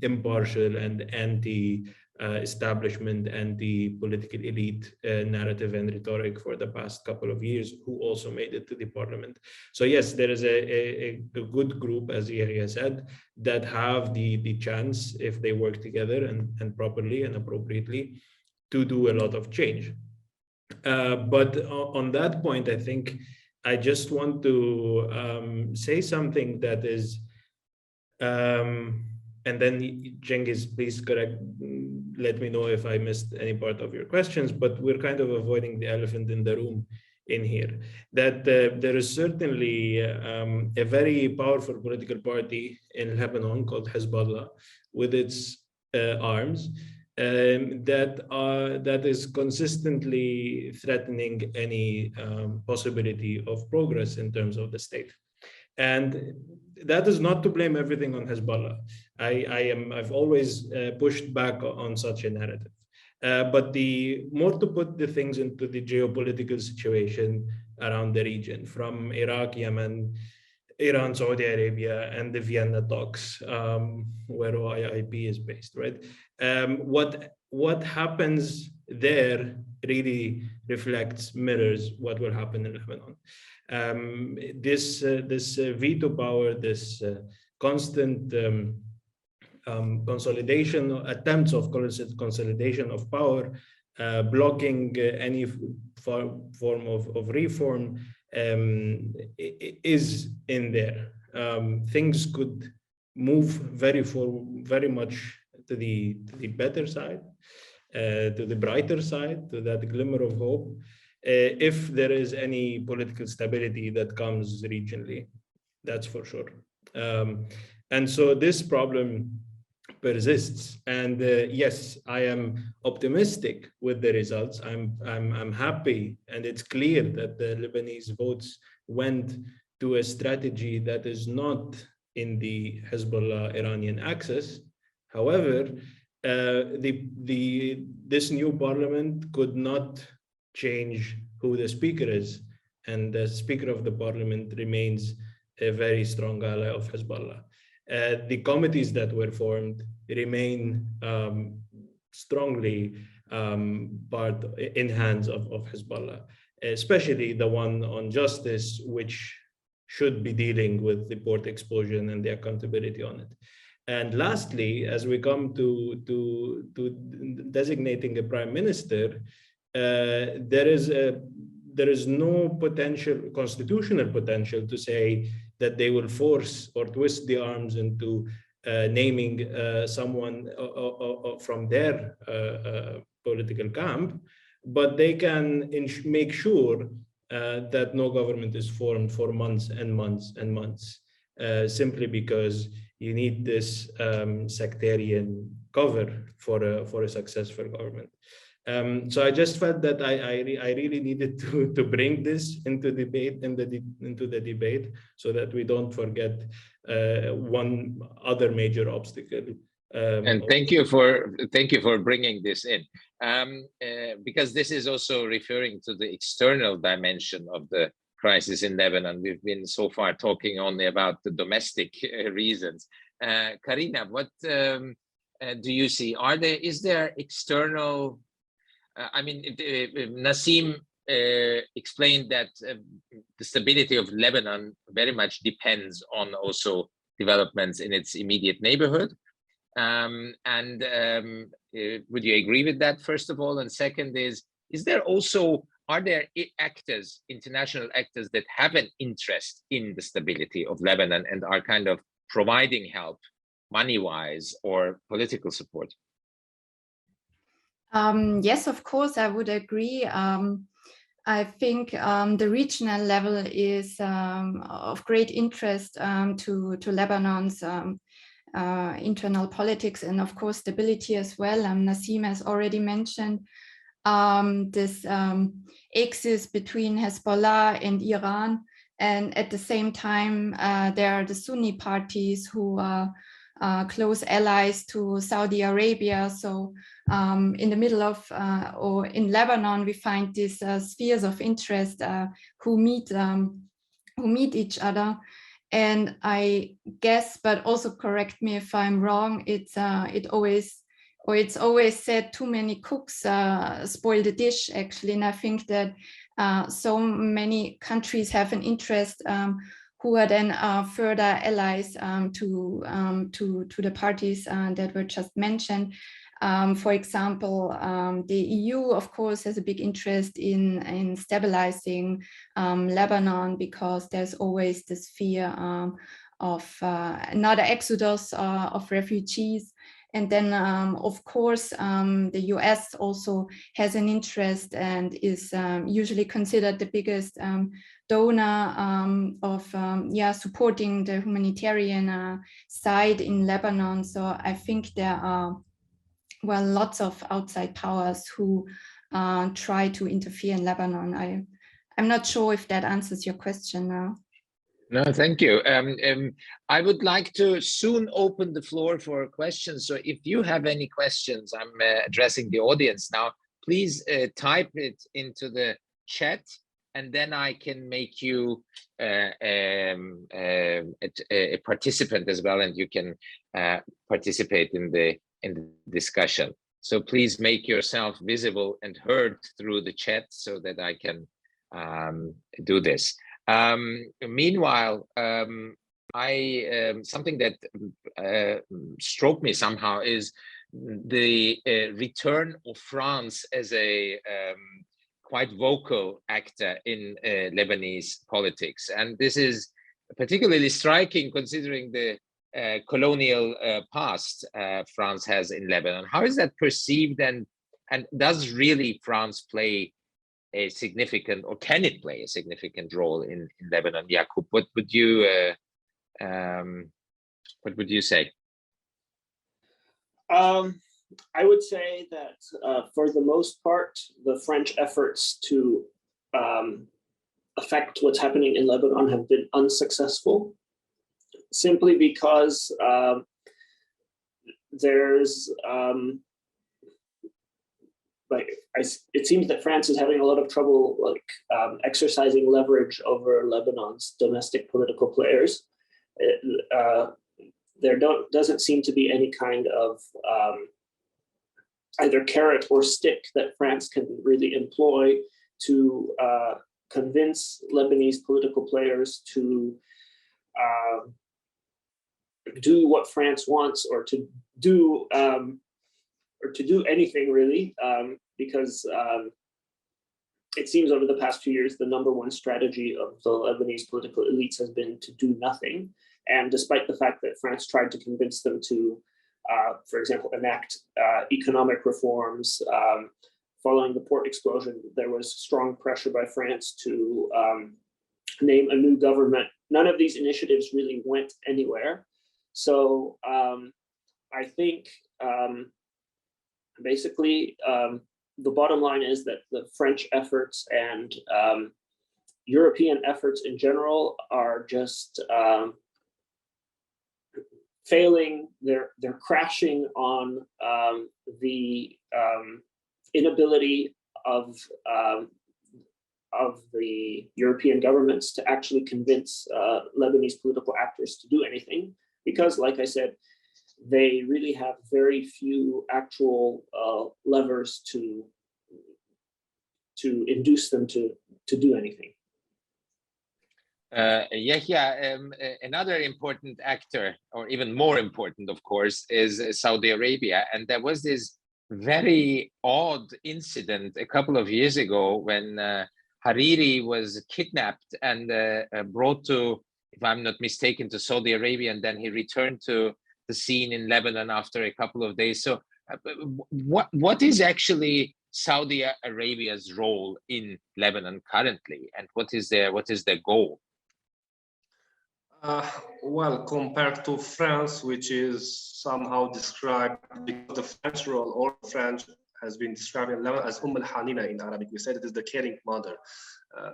impartial and anti-establishment and the political elite narrative and rhetoric for the past couple of years, who also made it to the parliament. So yes, there is a good group, as Yeghia said, that have the chance, if they work together and properly and appropriately, to do a lot of change. But on that point, I think I just want to say something that is, and then Cengiz, please let me know if I missed any part of your questions, but we're kind of avoiding the elephant in the room in here, that there is certainly a very powerful political party in Lebanon called Hezbollah with its arms, that is consistently threatening any possibility of progress in terms of the state. And that is not to blame everything on Hezbollah. I've always pushed back on such a narrative. But more to put the things into the geopolitical situation around the region, from Iraq, Yemen, Iran, Saudi Arabia, and the Vienna talks, where OIIP is based, right? What happens there really mirrors what will happen in Lebanon. This veto power, this constant consolidation, attempts of consolidation of power, blocking any form of reform, is in there. Things could move very much to the better side, to the brighter side, to that glimmer of hope, if there is any political stability that comes regionally. That's for sure. And so this problem persists. And yes, I am optimistic with the results. I'm happy, and it's clear that the Lebanese votes went to a strategy that is not in the Hezbollah Iranian axis. However, this new parliament could not change who the speaker is, and the speaker of the parliament remains a very strong ally of Hezbollah. The committees that were formed remain strongly part in hands of Hezbollah, especially the one on justice, which should be dealing with the port explosion and the accountability on it. And lastly, as we come to designating a prime minister, there is no constitutional potential to say that they will force or twist the arms into naming someone from their political camp, but they can make sure that no government is formed for months and months and months, simply because you need this sectarian cover for a successful government. So I just felt that I really needed to bring this into the debate, so that we don't forget one other major obstacle. And thank you for bringing this in, because this is also referring to the external dimension of the crisis in Lebanon. We've been so far talking only about the domestic reasons. Karina, what do you see? Is there external? I mean, Nassim explained that the stability of Lebanon very much depends on also developments in its immediate neighborhood. Would you agree with that, first of all? And second are there actors, international actors, that have an interest in the stability of Lebanon and are kind of providing help, money-wise or political support? Yes, of course, I would agree. I think the regional level is of great interest to Lebanon's internal politics, and of course stability as well. Nassim has already mentioned this axis between Hezbollah and Iran, and at the same time there are the Sunni parties who are close allies to Saudi Arabia. So in the middle of or in Lebanon, we find these spheres of interest who meet each other. And I guess, but also correct me if I'm wrong, it's always said too many cooks spoil the dish, actually. And I think that so many countries have an interest who are then further allies to the parties that were just mentioned. For example, the EU, of course, has a big interest in stabilizing Lebanon, because there's always this fear of another exodus of refugees. And then, of course, the US also has an interest and is usually considered the biggest donor of supporting the humanitarian side in Lebanon. So I think there are, well, lots of outside powers who try to interfere in Lebanon. I'm not sure if that answers your question now. No, thank you. I would like to soon open the floor for questions. So if you have any questions, I'm addressing the audience now, please type it into the chat, and then I can make you a participant as well, and you can participate in the discussion. So please make yourself visible and heard through the chat so that I can do this. Meanwhile, something that struck me somehow is the return of France as a quite vocal actor in Lebanese politics. And this is particularly striking considering the colonial past France has in Lebanon. How is that perceived, and does really France play a significant, or can it play a significant role in Lebanon? Jakub, what would you say? I would say that for the most part, the French efforts to affect what's happening in Lebanon have been unsuccessful, simply because there's it seems that France is having a lot of trouble exercising leverage over Lebanon's domestic political players. There doesn't seem to be any kind of either carrot or stick that France can really employ to convince Lebanese political players to do what France wants, or to do anything really, because it seems over the past few years, the #1 strategy of the Lebanese political elites has been to do nothing. And despite the fact that France tried to convince them to, for example, enact economic reforms, following the port explosion, there was strong pressure by France to name a new government. None of these initiatives really went anywhere. So I think basically, the bottom line is that the French efforts and European efforts in general are just failing. They're crashing on the inability of the European governments to actually convince Lebanese political actors to do anything, because, like I said, they really have very few actual levers to induce them to do anything. Yeghia, another important actor, or even more important, of course, is Saudi Arabia. And there was this very odd incident a couple of years ago when Hariri was kidnapped and brought to, if I'm not mistaken, to Saudi Arabia, and then he returned to the scene in Lebanon after a couple of days. So what is actually Saudi Arabia's role in Lebanon currently, and what is their goal? Well, compared to France, which is somehow described, because the French role, or French has been described in Lebanon as al-Hanina in Arabic. We said it is the caring mother.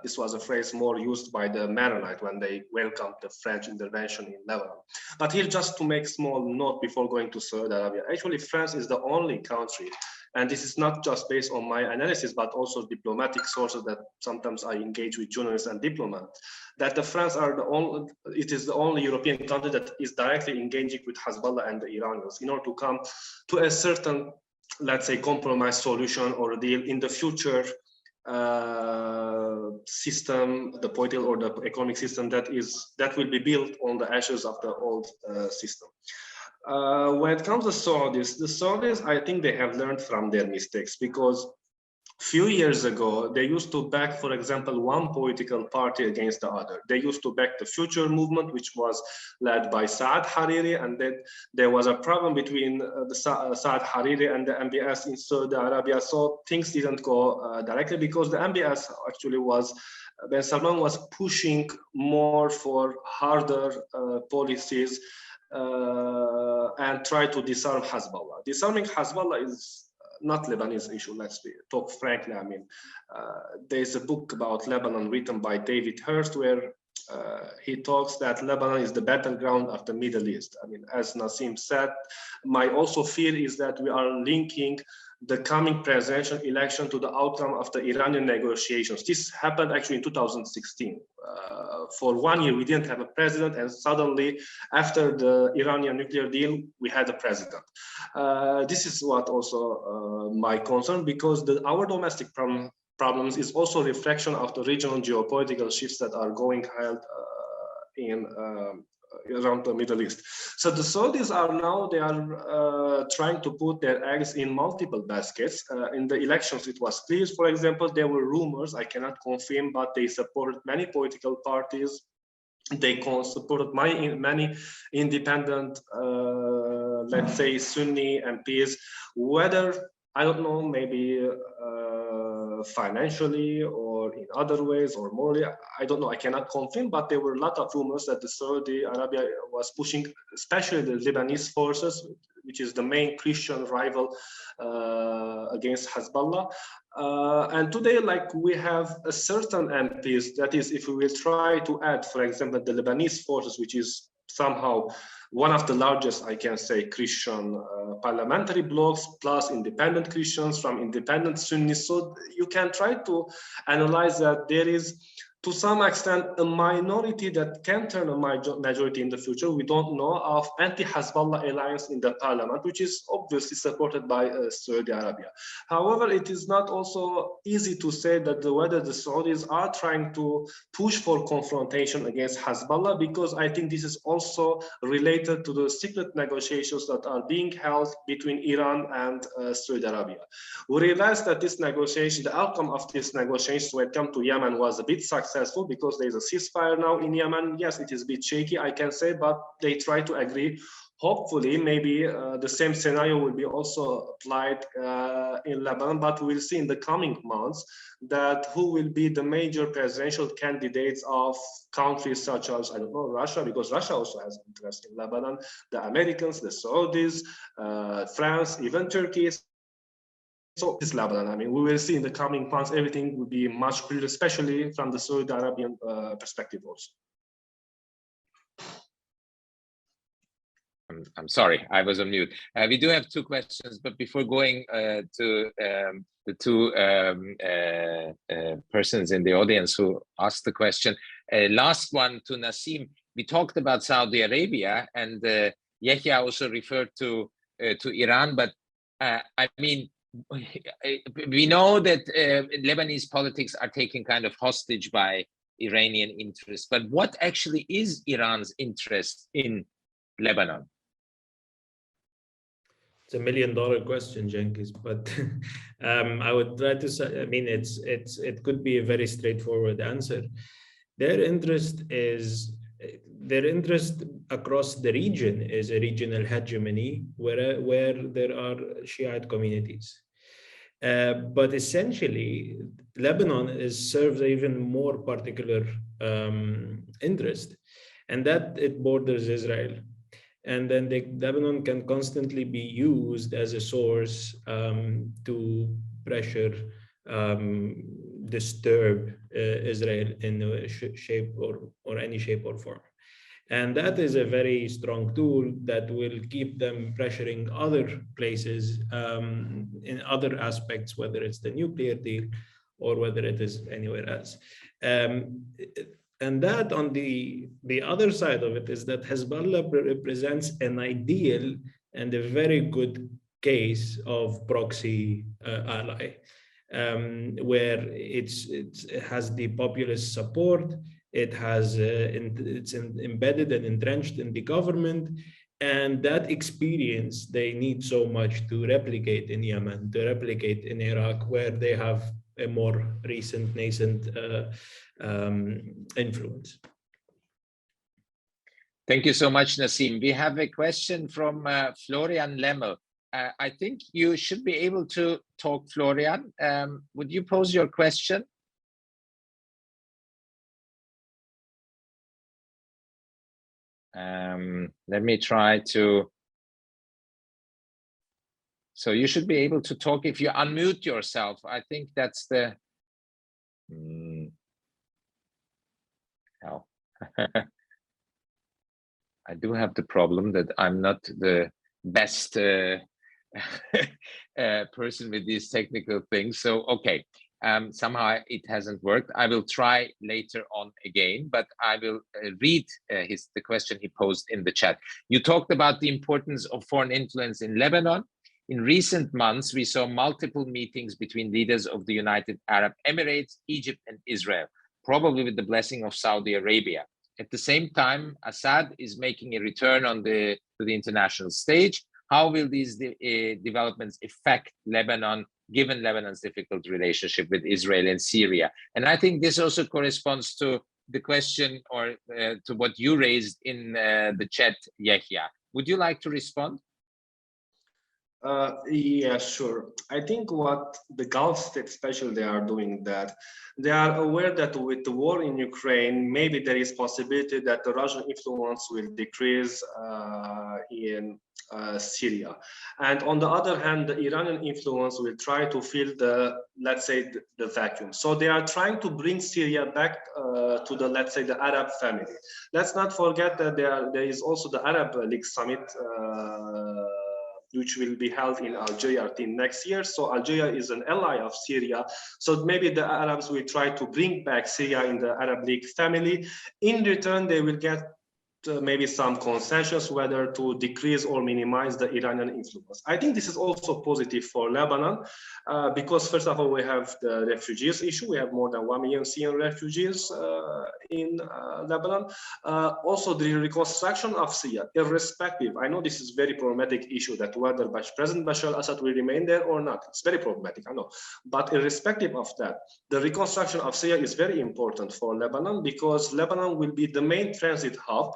This was a phrase more used by the Maronite when they welcomed the French intervention in Lebanon. But here, just to make small note before going to Saudi Arabia, actually France is the only country, and this is not just based on my analysis, but also diplomatic sources that sometimes I engage with journalists and diplomats, that the France are the only, it is the only European country that is directly engaging with Hezbollah and the Iranians in order to come to a certain, let's say, compromise solution or deal in the future system, the political or the economic system that will be built on the ashes of the old system. When it comes to the Saudis, I think they have learned from their mistakes, because few years ago, they used to back, for example, one political party against the other. They used to back the Future movement, which was led by Saad Hariri, and then there was a problem between the Saad Hariri and the MBS in Saudi Arabia. So things didn't go directly, because the MBS actually was, Ben Salman was pushing more for harder policies and try to disarm Hezbollah. Disarming Hezbollah is not Lebanese issue, let's talk frankly. I mean, there's a book about Lebanon written by David Hurst, where he talks that Lebanon is the battleground of the Middle East. I mean, as Nassim said, my also fear is that we are linking the coming presidential election to the outcome of the Iranian negotiations. This happened actually in 2016. For 1 year, we didn't have a president, and suddenly, after the Iranian nuclear deal, we had a president. This is what also my concern, because our domestic problems is also a reflection of the regional geopolitical shifts that are going held in around the Middle East. So the Saudis are now, they are trying to put their eggs in multiple baskets. In the elections, it was clear, for example, there were rumors, I cannot confirm, but they supported many political parties. They supported many independent, let's say, Sunni MPs, whether, I don't know, maybe financially or in other ways or morally, I don't know, I cannot confirm, but there were a lot of rumors that the Saudi Arabia was pushing, especially the Lebanese forces, which is the main Christian rival against Hezbollah. And today, like, we have a certain MPs, that is, if we will try to add, for example, the Lebanese forces, which is somehow one of the largest, I can say, Christian parliamentary blocs, plus independent Christians from independent Sunnis. So you can try to analyze that there is, to some extent, a minority that can turn a majority in the future. We don't know, of anti-Hezbollah alliance in the parliament, which is obviously supported by Saudi Arabia. However, it is not also easy to say that whether the Saudis are trying to push for confrontation against Hezbollah, because I think this is also related to the secret negotiations that are being held between Iran and Saudi Arabia. We realized that this negotiation, the outcome of this negotiation when it comes to Yemen, was a bit successful, because there is a ceasefire now in Yemen. Yes, it is a bit shaky, I can say, but they try to agree. Hopefully, maybe the same scenario will be also applied in Lebanon, but we'll see in the coming months that who will be the major presidential candidates of countries such as, I don't know, Russia, because Russia also has interest in Lebanon, the Americans, the Saudis, France, even Turkey. So this Lebanon, I mean, we will see in the coming months, everything will be much clearer, especially from the Saudi Arabian perspective also. I'm sorry, I was on mute. We do have two questions, but before going to the two persons in the audience who asked the question, last one to Nassim. We talked about Saudi Arabia, and Yeghia also referred to Iran, but I mean, we know that Lebanese politics are taken kind of hostage by Iranian interests, but what actually is Iran's interest in Lebanon? It's $1 million question, Jenkins, but I would try to say, I mean, it could be a very straightforward answer. Their interest across the region is a regional hegemony where there are Shiite communities. But essentially, Lebanon serves even more particular interest, and that it borders Israel. And then Lebanon can constantly be used as a source to pressure, disturb Israel in a shape or any shape or form. And that is a very strong tool that will keep them pressuring other places in other aspects, whether it's the nuclear deal or whether it is anywhere else. And that, on the other side of it, is that Hezbollah represents an ideal and a very good case of proxy ally, where it has the populist support, it's embedded and entrenched in the government, and that experience they need so much to replicate in Yemen, to replicate in Iraq, where they have a more recent nascent influence. Thank you so much, Nassim. We have a question from Florian Lemmel. I think you should be able to talk, Florian. Would you pose your question? Let me try to. So you should be able to talk if you unmute yourself. I think that's the. How? I do have the problem that I'm not the best person with these technical things. So, okay, somehow it hasn't worked. I will try later on again, but I will read the question he posed in the chat. You talked about the importance of foreign influence in Lebanon. In recent months, we saw multiple meetings between leaders of the United Arab Emirates, Egypt, and Israel, probably with the blessing of Saudi Arabia. At the same time, Assad is making a return to the international stage. How will these developments affect Lebanon, given Lebanon's difficult relationship with Israel and Syria? And I think this also corresponds to the question or to what you raised in the chat, Yeghia. Would you like to respond? Yeah, sure. I think what the Gulf states especially they are doing that they are aware that with the war in Ukraine, maybe there is possibility that the Russian influence will decrease in Syria. And on the other hand, the Iranian influence will try to fill the, let's say, the vacuum. So they are trying to bring Syria back to the, let's say, the Arab family. Let's not forget that there is also the Arab League summit which will be held in Algeria next year. So Algeria is an ally of Syria. So maybe the Arabs will try to bring back Syria in the Arab League family. In return, they will get maybe some consensus whether to decrease or minimize the Iranian influence. I think this is also positive for Lebanon because first of all, we have the refugees issue. We have more than 1 million Syrian refugees in Lebanon. Also the reconstruction of Syria, irrespective. I know this is very problematic issue that whether President Bashar al-Assad will remain there or not. It's very problematic, I know. But irrespective of that, the reconstruction of Syria is very important for Lebanon because Lebanon will be the main transit hub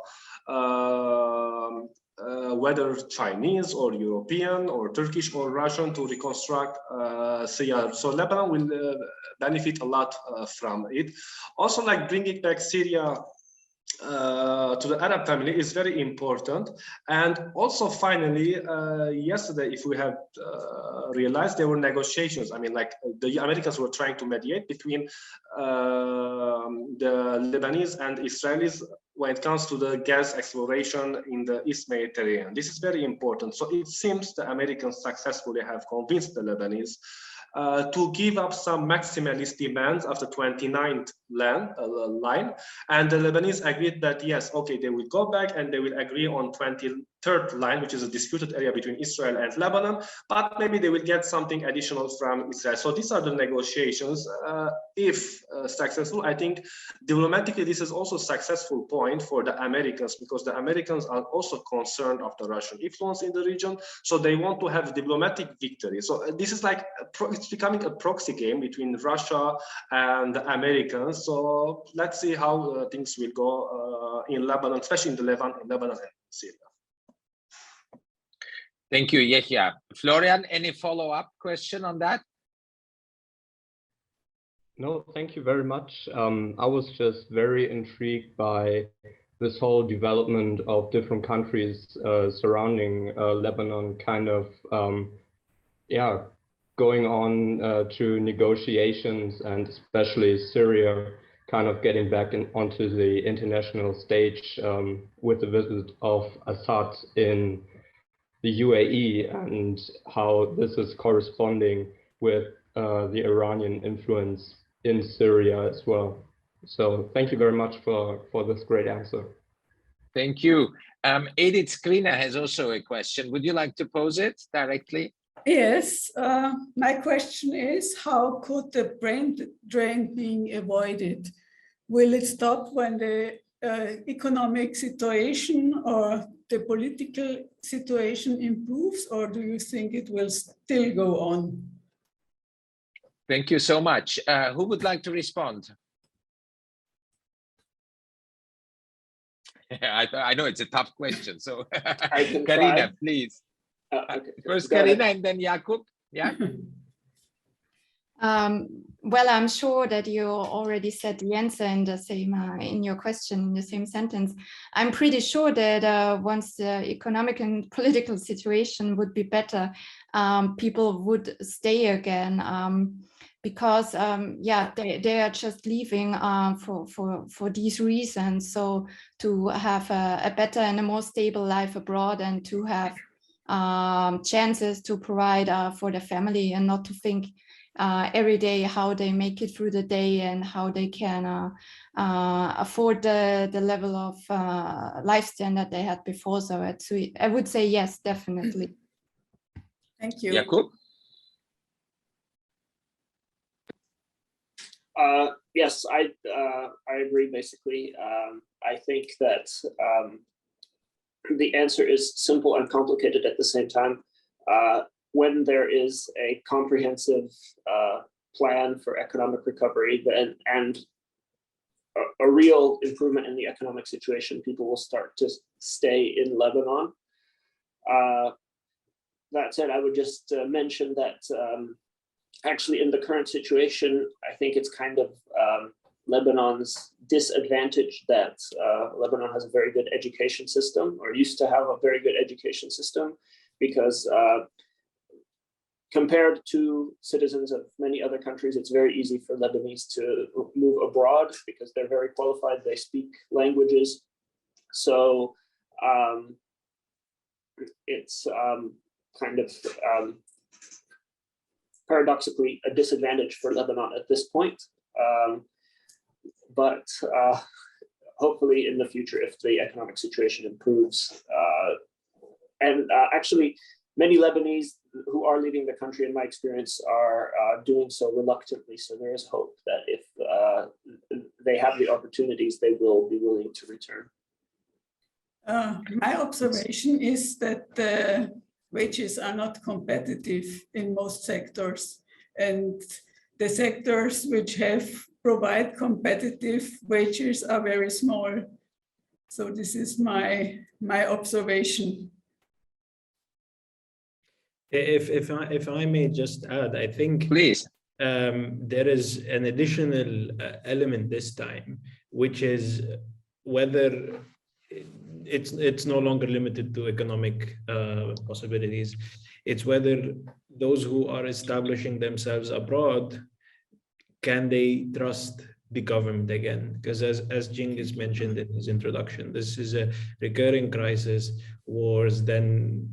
whether Chinese or European or Turkish or Russian to reconstruct Syria. So Lebanon will benefit a lot from it. Also, like bringing back Syria to the Arab family is very important. And also finally, yesterday, if we have realized there were negotiations, I mean, like the Americans were trying to mediate between the Lebanese and Israelis when it comes to the gas exploration in the East Mediterranean. This is very important. So it seems the Americans successfully have convinced the Lebanese to give up some maximalist demands of the 29th line. And the Lebanese agreed that, yes, okay, they will go back and they will agree on 23rd line, which is a disputed area between Israel and Lebanon, but maybe they will get something additional from Israel. So these are the negotiations. If successful, I think diplomatically, this is also a successful point for the Americans because the Americans are also concerned of the Russian influence in the region. So they want to have diplomatic victory. So this is like, it's becoming a proxy game between Russia and the Americans. So let's see how things will go in Lebanon, especially in the Lebanon and Syria. Thank you, Yeghia. Florian, any follow-up question on that? No, thank you very much. I was just very intrigued by this whole development of different countries surrounding Lebanon kind of, going on to negotiations, and especially Syria kind of getting back onto the international stage with the visit of Assad in the UAE and how this is corresponding with the Iranian influence in Syria as well. So thank you very much for this great answer. Thank you. Edith Skrina has also a question. Would you like to pose it directly? Yes, my question is, how could the brain drain being avoided? Will it stop when the economic situation or the political situation improves, or do you think it will still go on? Thank you so much. Who would like to respond? I know it's a tough question, so Karina, please. Okay. First Karina and then Jakub. Yeah. Well, I'm sure that you already said the answer in the same in your question, in the same sentence. I'm pretty sure that once the economic and political situation would be better, people would stay again. because yeah, they are just leaving for these reasons. So to have a better and a more stable life abroad, and to have chances to provide for the family, and not to think every day how they make it through the day and how they can afford the level of life standard they had before. So I would say yes, definitely. Thank you. Jakub? Yes, I agree, basically. I think that the answer is simple and complicated at the same time. When there is a comprehensive plan for economic recovery and a real improvement in the economic situation, people will start to stay in Lebanon. That said, I would just mention that actually in the current situation, I think it's kind of Lebanon's disadvantage that Lebanon has a very good education system, or used to have a very good education system, because compared to citizens of many other countries, it's very easy for Lebanese to move abroad because they're very qualified, they speak languages. So it's kind of paradoxically a disadvantage for Lebanon at this point. But hopefully in the future, if the economic situation improves, and actually many Lebanese who are leaving the country, in my experience, are doing so reluctantly. So there is hope that if they have the opportunities, they will be willing to return. My observation is that the wages are not competitive in most sectors, and the sectors which provide competitive wages are very small. So this is my observation. If I may just add, I think Please. there is an additional element this time, which is whether it's no longer limited to economic possibilities. It's whether those who are establishing themselves abroad, can they trust the government again? Because as Cengiz mentioned in his introduction, this is a recurring crisis. Wars, then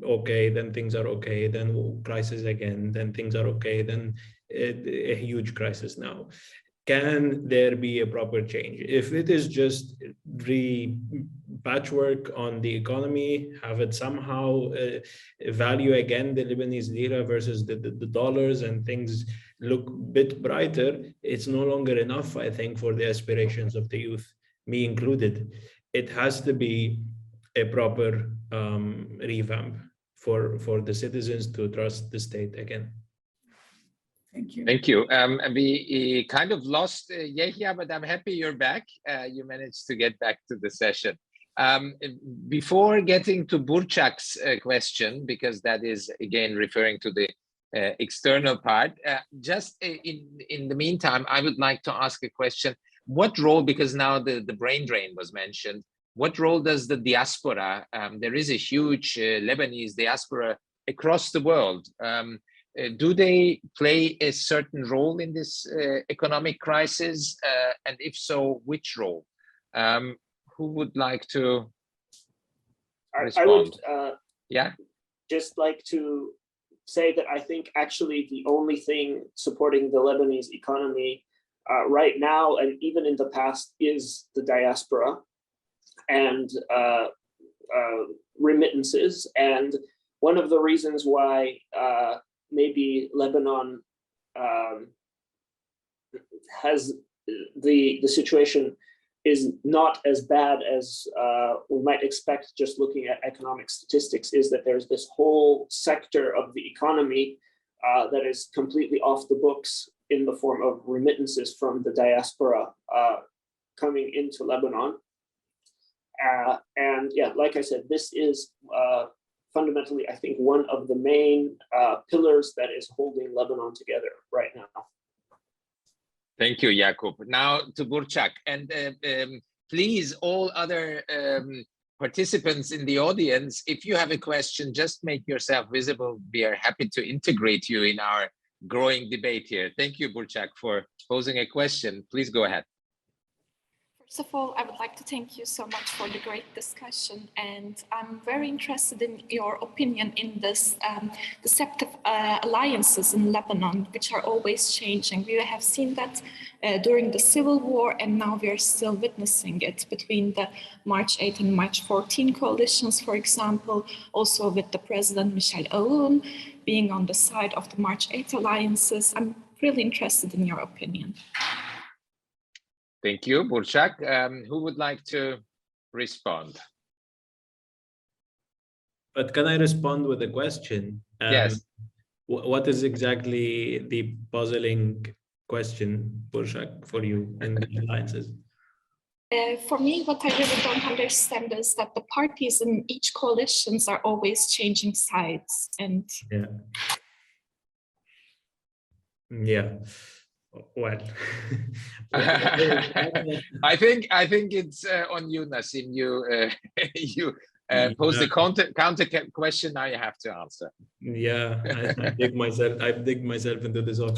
okay, then things are okay, then crisis again, then things are okay, then a huge crisis now. Can there be a proper change? If it is just patchwork on the economy, have it somehow value again the Lebanese lira versus the dollars, and things look a bit brighter, it's no longer enough, I think, for the aspirations of the youth, me included. It has to be a proper revamp for the citizens to trust the state again. Thank you. Thank you. We kind of lost Yeghia, but I'm happy you're back. You managed to get back to the session. Before getting to Burçak's question, because that is again referring to the external part, just in the meantime, I would like to ask a question. What role, because now the brain drain was mentioned, what role does the diaspora, there is a huge Lebanese diaspora across the world, do they play a certain role in this economic crisis? And if so, which role? Who would like to respond? I would just like to say that I think actually the only thing supporting the Lebanese economy right now, and even in the past, is the diaspora and remittances. And one of the reasons why maybe Lebanon has the situation is not as bad as we might expect just looking at economic statistics, is that there's this whole sector of the economy that is completely off the books in the form of remittances from the diaspora coming into Lebanon. And yeah, like I said, this is fundamentally, I think, one of the main pillars that is holding Lebanon together right now. Thank you, Jakub. Now to Burçak, and please, all other participants in the audience, if you have a question, just make yourself visible. We are happy to integrate you in our growing debate here. Thank you, Burçak, for posing a question. Please go ahead. First of all, I would like to thank you so much for the great discussion, and I'm very interested in your opinion in this deceptive alliances in Lebanon, which are always changing. We have seen that during the civil war, and now we are still witnessing it between the March 8 and March 14 coalitions, for example, also with the President Michel Aoun being on the side of the March 8 alliances. I'm really interested in your opinion. Thank you, Burçak. Who would like to respond? But can I respond with a question? Yes. What is exactly the puzzling question, Burçak, for you in the alliances? For me, what I really don't understand is that the parties in each coalitions are always changing sides. And yeah. Well, I think it's on you, Nassim. You pose the counter question. Now you have to answer. Yeah, I dig myself into this all.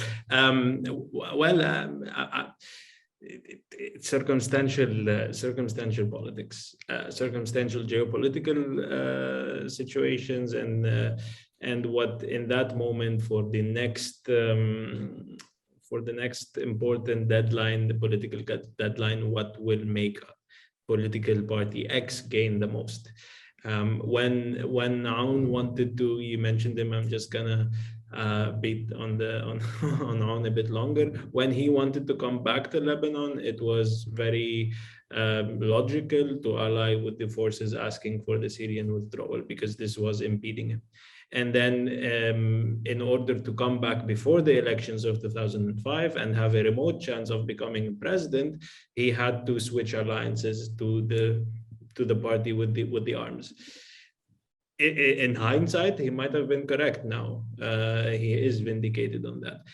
Circumstantial politics, circumstantial geopolitical situations, and what in that moment for the next important deadline, the political deadline, what will make political party X gain the most. When Aoun wanted to, you mentioned him, I'm just gonna beat on Aoun a bit longer. When he wanted to come back to Lebanon, it was very logical to ally with the forces asking for the Syrian withdrawal, because this was impeding him. And then in order to come back before the elections of 2005 and have a remote chance of becoming president, he had to switch alliances to the party with the arms. In hindsight, he might have been correct now. He is vindicated on that.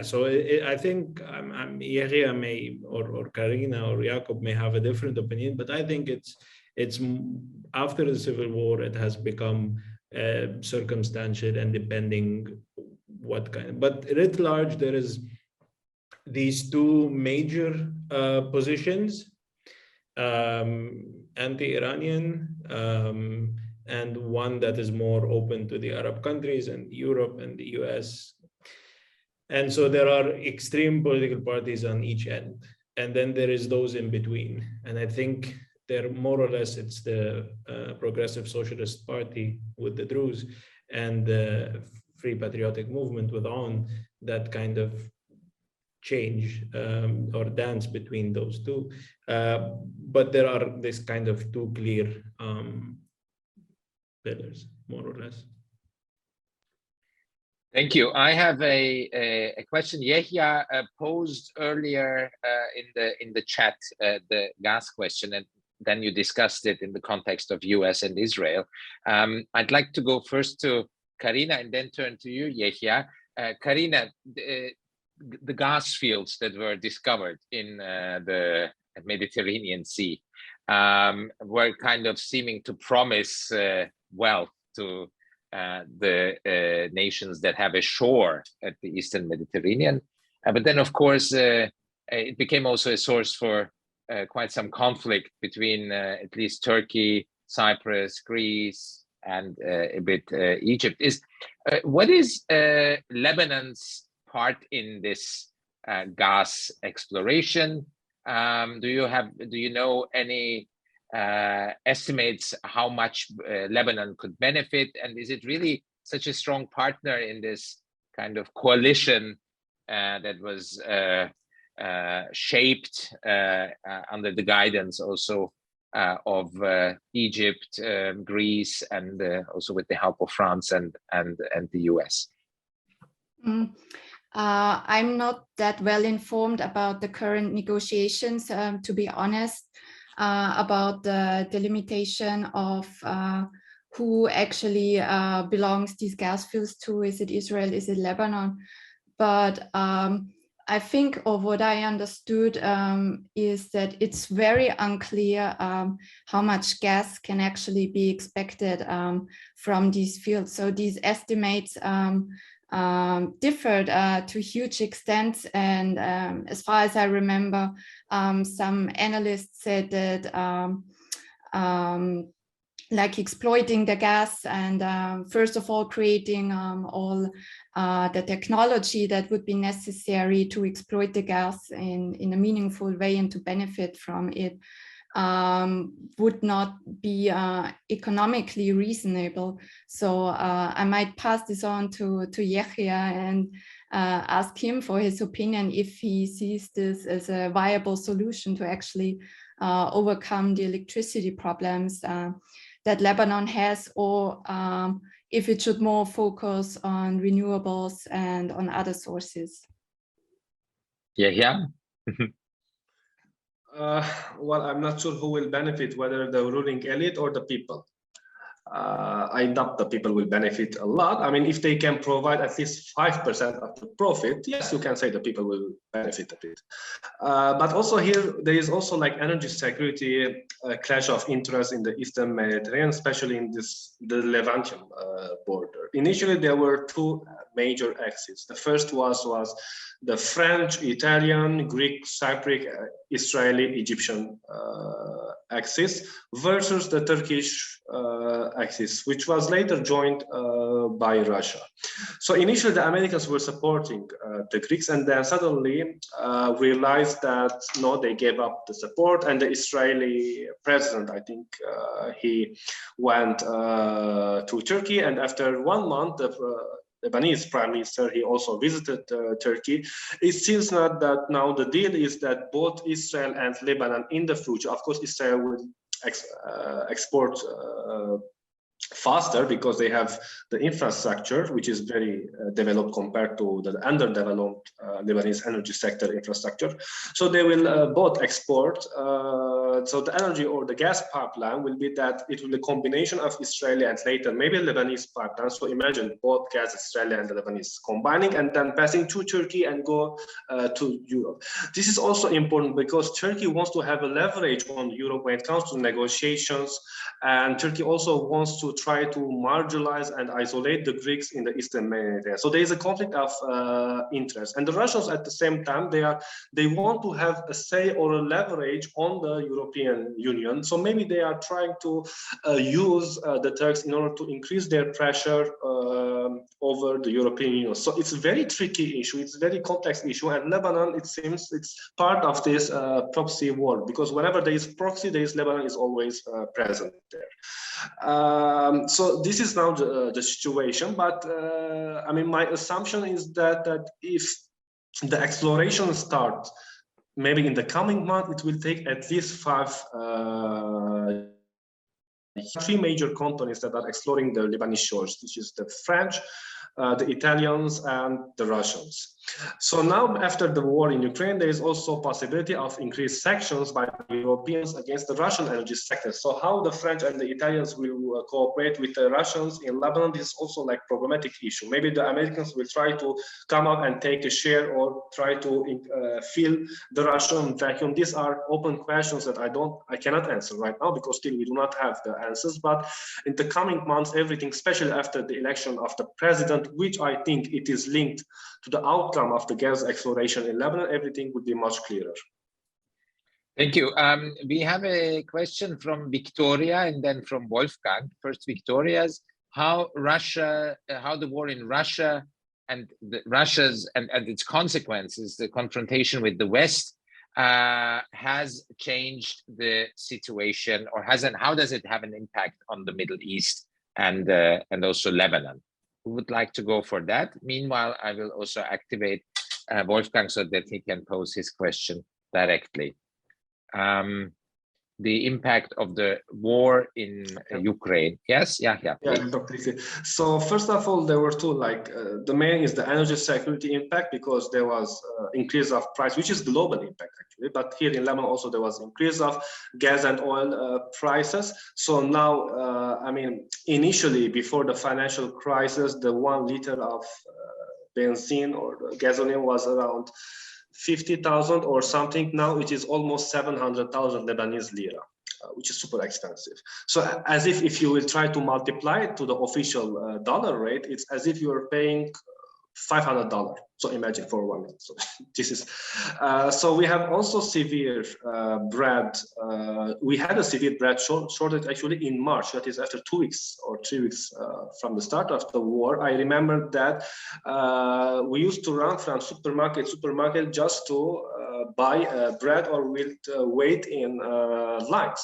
So I think Yeghia may, or Karina or Jakub may have a different opinion, but I think it's after the civil war, it has become circumstantial and depending what kind. But writ large, there is these two major positions, anti-Iranian, and one that is more open to the Arab countries and Europe and the US. And so there are extreme political parties on each end. And then there is those in between. And I think they're more or less, it's the Progressive Socialist Party with the Druze and the Free Patriotic Movement with Aoun that kind of change or dance between those two. But there are this kind of two clear pillars, more or less. Thank you. I have a question. Yeghia posed earlier in the chat the gas question, and then you discussed it in the context of US and Israel. I'd like to go first to Karina and then turn to you, Yeghia. Karina, the gas fields that were discovered in the Mediterranean Sea were kind of seeming to promise wealth to the nations that have a shore at the Eastern Mediterranean. But then, of course, it became also a source for quite some conflict between at least Turkey, Cyprus, Greece, and a bit Egypt. What is Lebanon's part in this gas exploration? Do you know any estimates how much Lebanon could benefit, and is it really such a strong partner in this kind of coalition that was shaped under the guidance also of Egypt, Greece, and also with the help of France and the US? I'm not that well informed about the current negotiations, to be honest, about the delimitation of who actually belongs these gas fields to. Is it Israel? Is it Lebanon? But I think, or what I understood, is that it's very unclear how much gas can actually be expected from these fields. So these estimates differed to huge extents, and as far as I remember, some analysts said that like exploiting the gas and first of all creating all the technology that would be necessary to exploit the gas in a meaningful way and to benefit from it would not be economically reasonable. So I might pass this on to Yeghia and ask him for his opinion if he sees this as a viable solution to actually overcome the electricity problems that Lebanon has, or if it should more focus on renewables and on other sources. Yeah. Well, I'm not sure who will benefit, whether the ruling elite or the people. I doubt the people will benefit a lot. I mean, if they can provide at least 5% of the profit, yes, you can say the people will benefit a bit. But also here, there is also like energy security, clash of interest in the Eastern Mediterranean, especially in the Levantian border. Initially, there were two major axes. The first was the French, Italian, Greek, Cypriot, Israeli, Egyptian axis versus the Turkish axis, which was later joined by Russia. So initially the Americans were supporting the Greeks, and then suddenly realized that no, they gave up the support, and the Israeli president, I think he went to Turkey, and after 1 month, the Lebanese prime minister, he also visited Turkey. It seems not that now the deal is that both Israel and Lebanon in the future, of course, Israel will export faster because they have the infrastructure, which is very developed compared to the underdeveloped Lebanese energy sector infrastructure. So they will both export. So the energy or the gas pipeline will be that it will be a combination of Israeli and later maybe Lebanese pipeline. So imagine both gas, Israeli and the Lebanese combining and then passing to Turkey and go to Europe. This is also important because Turkey wants to have a leverage on Europe when it comes to negotiations, and Turkey also wants to try to marginalize and isolate the Greeks in the Eastern Mediterranean. So there is a conflict of interest, and the Russians at the same time they want to have a say or a leverage on the European Union. So maybe they are trying to use the Turks in order to increase their pressure over the European Union. So it's a very tricky issue. It's a very complex issue, and Lebanon, it seems, it's part of this proxy war, because whenever there is proxy, there is Lebanon is always present there. So this is now the situation, but I mean, my assumption is that if the exploration starts, maybe in the coming month, it will take at least three major companies that are exploring the Lebanese shores, which is the French, the Italians, and the Russians. So now, after the war in Ukraine, there is also possibility of increased sanctions by the Europeans against the Russian energy sector. So how the French and the Italians will cooperate with the Russians in Lebanon, this is also like problematic issue. Maybe the Americans will try to come up and take a share or try to fill the Russian vacuum. These are open questions that I cannot answer right now because still we do not have the answers. But in the coming months, everything, especially after the election of the president, which I think it is linked to the outcome of the gas exploration in Lebanon, everything would be much clearer. Thank you. We have a question from Victoria and then from Wolfgang. First, Victoria's, how the war in Russia and and its consequences, the confrontation with the West, has changed the situation, or how does it have an impact on the Middle East and also Lebanon? Who would like to go for that? Meanwhile, I will also activate Wolfgang so that he can pose his question directly. The impact of the war in Ukraine. Yes, yeah. So first of all, there were two, the main is the energy security impact, because there was increase of price, which is global impact actually, but here in Lebanon also there was increase of gas and oil prices. So now, I mean, initially before the financial crisis, the 1 liter of benzene or gasoline was around 50,000 or something. Now it is almost 700,000 Lebanese lira, which is super expensive. So as if you will try to multiply it to the official dollar rate, it's as if you are paying $500. So imagine for 1 month. So this is so we have also severe bread. We had a severe bread shortage actually in March. That is after 2 weeks or 3 weeks from the start of the war. I remember that we used to run from supermarket just to buy bread or wait in lines.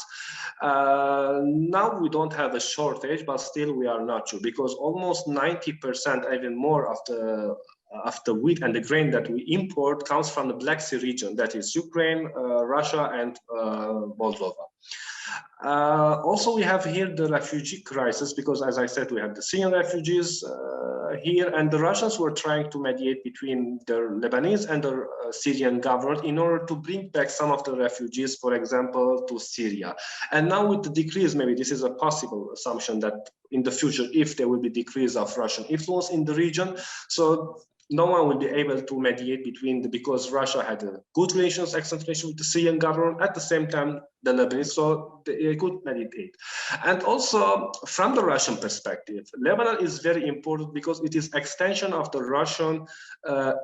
Now we don't have a shortage, but still we are not sure, because almost 90%, even more, of the wheat and the grain that we import comes from the Black Sea region, that is Ukraine, Russia, and Moldova. Also, we have here the refugee crisis, because as I said, we have the Syrian refugees here, and the Russians were trying to mediate between the Lebanese and the Syrian government in order to bring back some of the refugees, for example, to Syria. And now with the decrease, maybe this is a possible assumption that in the future, if there will be decrease of Russian influence in the region, so no one will be able to mediate between because Russia had a good relations, excellent relations with the Syrian government, at the same time the Lebanese, so they could mediate. And also from the Russian perspective, Lebanon is very important because it is extension of the Russian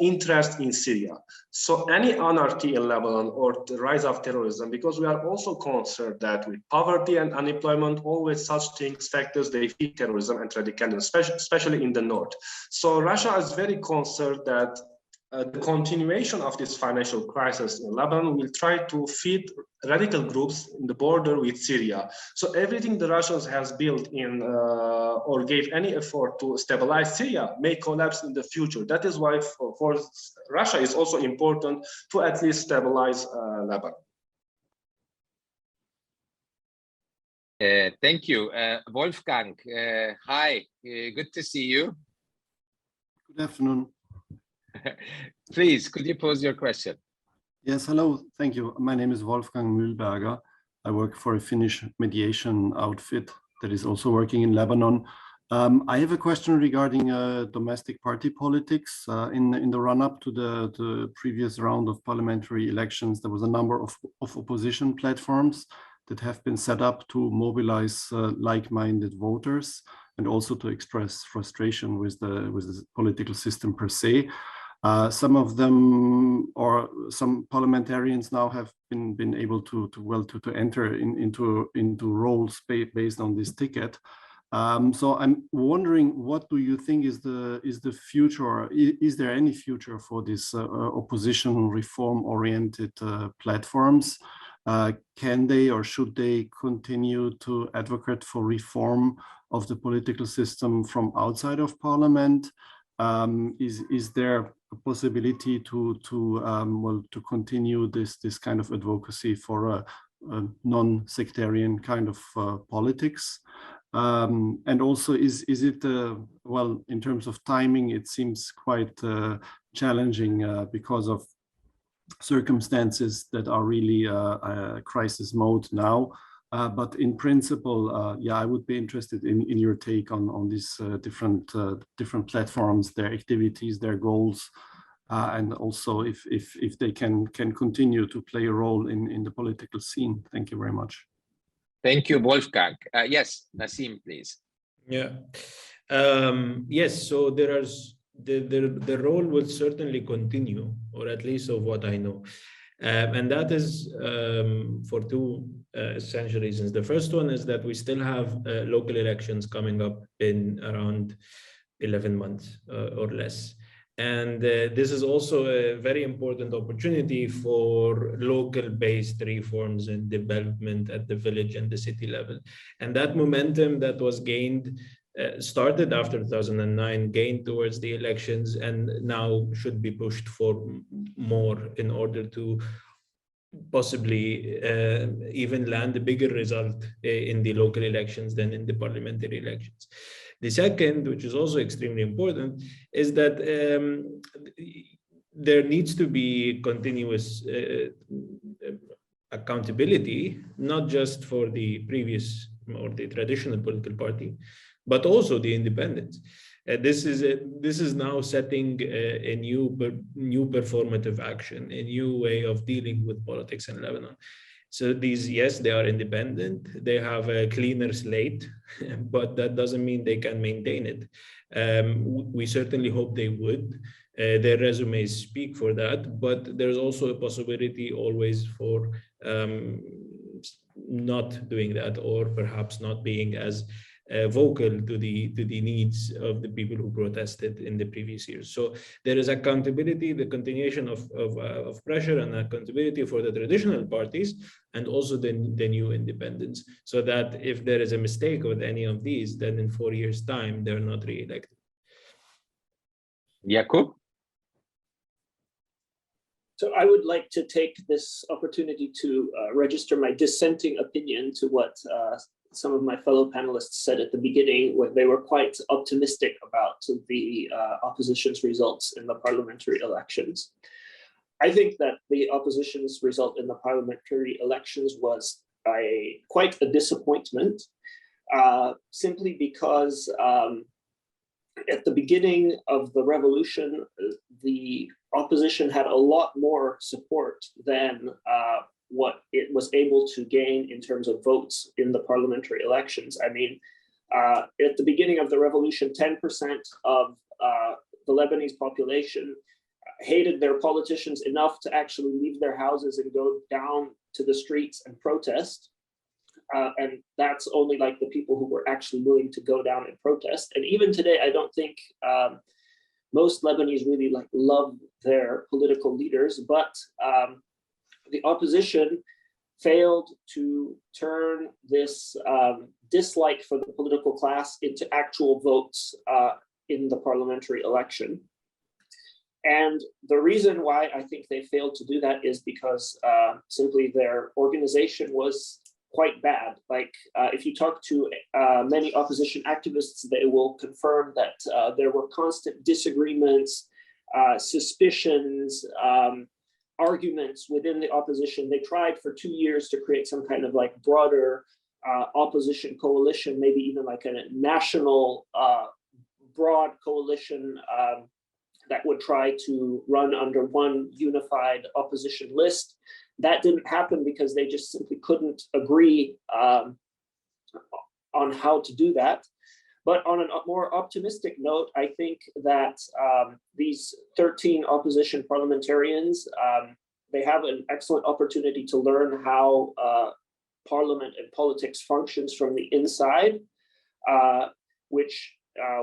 interest in Syria. So any anarchy in Lebanon or the rise of terrorism, because we are also concerned that with poverty and unemployment, always such things, factors, they feed terrorism and radicalism, especially in the north. So Russia is very concerned that the continuation of this financial crisis in Lebanon will try to feed radical groups in the border with Syria. So everything the Russians has built in or gave any effort to stabilize Syria may collapse in the future. That is why for Russia it's also important to at least stabilize Lebanon. Thank you. Wolfgang, hi, good to see you. Good afternoon. Please, could you pose your question? Yes, hello, thank you. My name is Wolfgang Mühlberger. I work for a Finnish mediation outfit that is also working in Lebanon. I have a question regarding domestic party politics. In the run-up to the previous round of parliamentary elections, there was a number of opposition platforms that have been set up to mobilize like-minded voters and also to express frustration with the political system per se. Some of them, or some parliamentarians now, have been able to enter into roles based on this ticket. So I'm wondering, what do you think is the future, or is there any future for these opposition reform-oriented platforms? Can they or should they continue to advocate for reform of the political system from outside of parliament? Is there a possibility to continue this kind of advocacy for a non-sectarian kind of politics? And also, is it well, in terms of timing, it seems quite challenging because of circumstances that are really crisis mode now. But in principle, yeah, I would be interested in your take on these different platforms, their activities, their goals, and also if they can continue to play a role in the political scene. Thank you very much. Thank you, Wolfgang. Yes, Nassim, please. Yeah. Yes. So the role will certainly continue, or at least of what I know. And that is for two essential reasons. The first one is that we still have local elections coming up in around 11 months or less. And this is also a very important opportunity for local-based reforms and development at the village and the city level. And that momentum that was gained started after 2009, gained towards the elections, and now should be pushed for more in order to possibly even land a bigger result in the local elections than in the parliamentary elections. The second, which is also extremely important, is that there needs to be continuous accountability, not just for the previous or the traditional political party, but also the independents. This is now setting a new performative action, a new way of dealing with politics in Lebanon. So these, yes, they are independent. They have a cleaner slate, but that doesn't mean they can maintain it. We certainly hope they would. Their resumes speak for that, but there's also a possibility always for not doing that, or perhaps not being as vocal to the needs of the people who protested in the previous years. So there is accountability, the continuation of pressure and accountability for the traditional parties, and also the new independents, so that if there is a mistake with any of these, then in 4 years' time, they're not re-elected. Jakub? So I would like to take this opportunity to register my dissenting opinion to what some of my fellow panelists said at the beginning, where they were quite optimistic about the opposition's results in the parliamentary elections. I think that the opposition's result in the parliamentary elections was quite a disappointment, simply because at the beginning of the revolution, the opposition had a lot more support than what it was able to gain in terms of votes in the parliamentary elections. I mean, at the beginning of the revolution, 10% of the Lebanese population hated their politicians enough to actually leave their houses and go down to the streets and protest. And that's only like the people who were actually willing to go down and protest. And even today, I don't think most Lebanese really love their political leaders, but the opposition failed to turn this dislike for the political class into actual votes in the parliamentary election. And the reason why I think they failed to do that is because simply their organization was quite bad. If you talk to many opposition activists, they will confirm that there were constant disagreements, suspicions, arguments within the opposition. They tried for 2 years to create some kind of broader opposition coalition, maybe even a national broad coalition that would try to run under one unified opposition list. That didn't happen because they just simply couldn't agree on how to do that. But on a more optimistic note, I think that these 13 opposition parliamentarians, they have an excellent opportunity to learn how parliament and politics functions from the inside, which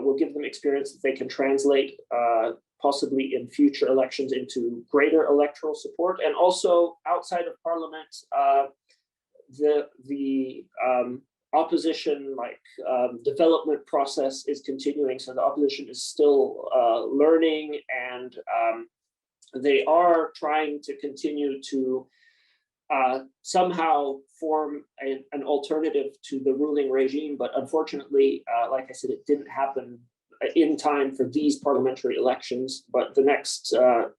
will give them experience that they can translate possibly in future elections into greater electoral support. And also outside of parliament, the opposition development process is continuing. So the opposition is still learning, and they are trying to continue to somehow form an alternative to the ruling regime. But unfortunately, like I said, it didn't happen in time for these parliamentary elections, but the next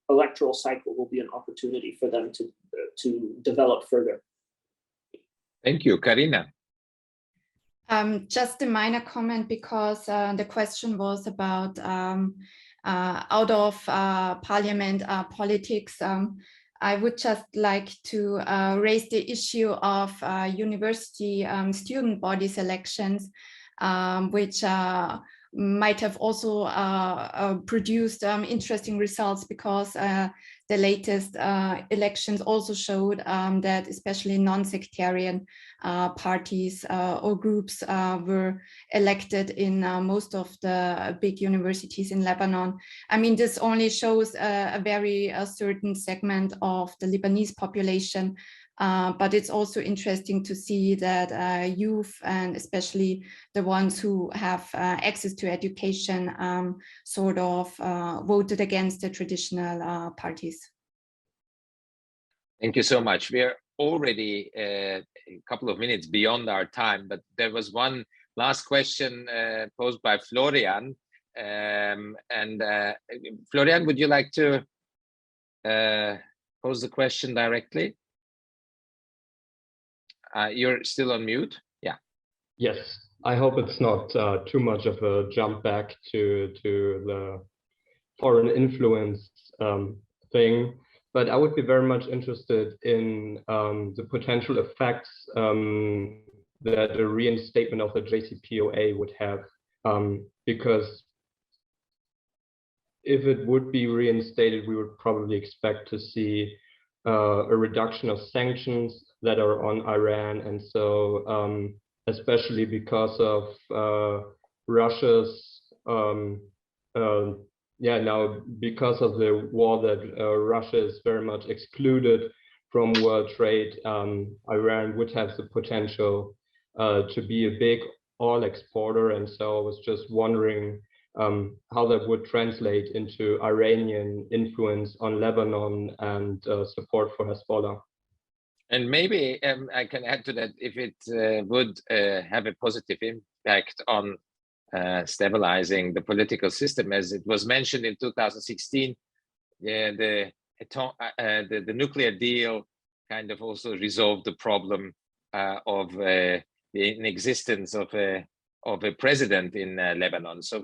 electoral cycle will be an opportunity for them to develop further. Thank you. Karina. Just a minor comment, because the question was about out of parliament politics. I would just like to raise the issue of university student bodies elections, which might have also produced interesting results, because the latest elections also showed that especially non-sectarian parties or groups were elected in most of the big universities in Lebanon. I mean, this only shows a very certain segment of the Lebanese population, but it's also interesting to see that youth, and especially the ones who have access to education, sort of voted against the traditional parties. Thank you so much. We are already a couple of minutes beyond our time, but there was one last question posed by Florian. Florian, would you like to pose the question directly? You're still on mute. Yeah. Yes. I hope it's not too much of a jump back to the foreign influence thing, but I would be very much interested in the potential effects that a reinstatement of the JCPOA would have, because if it would be reinstated, we would probably expect to see a reduction of sanctions that are on Iran, and so especially because of Russia's now because of the war that Russia is very much excluded from world trade, Iran would have the potential to be a big oil exporter, and so I was just wondering how that would translate into Iranian influence on Lebanon and support for Hezbollah. And maybe I can add to that, if it would have a positive impact on stabilizing the political system, as it was mentioned in 2016, the nuclear deal kind of also resolved the problem of the inexistence of a president in Lebanon. So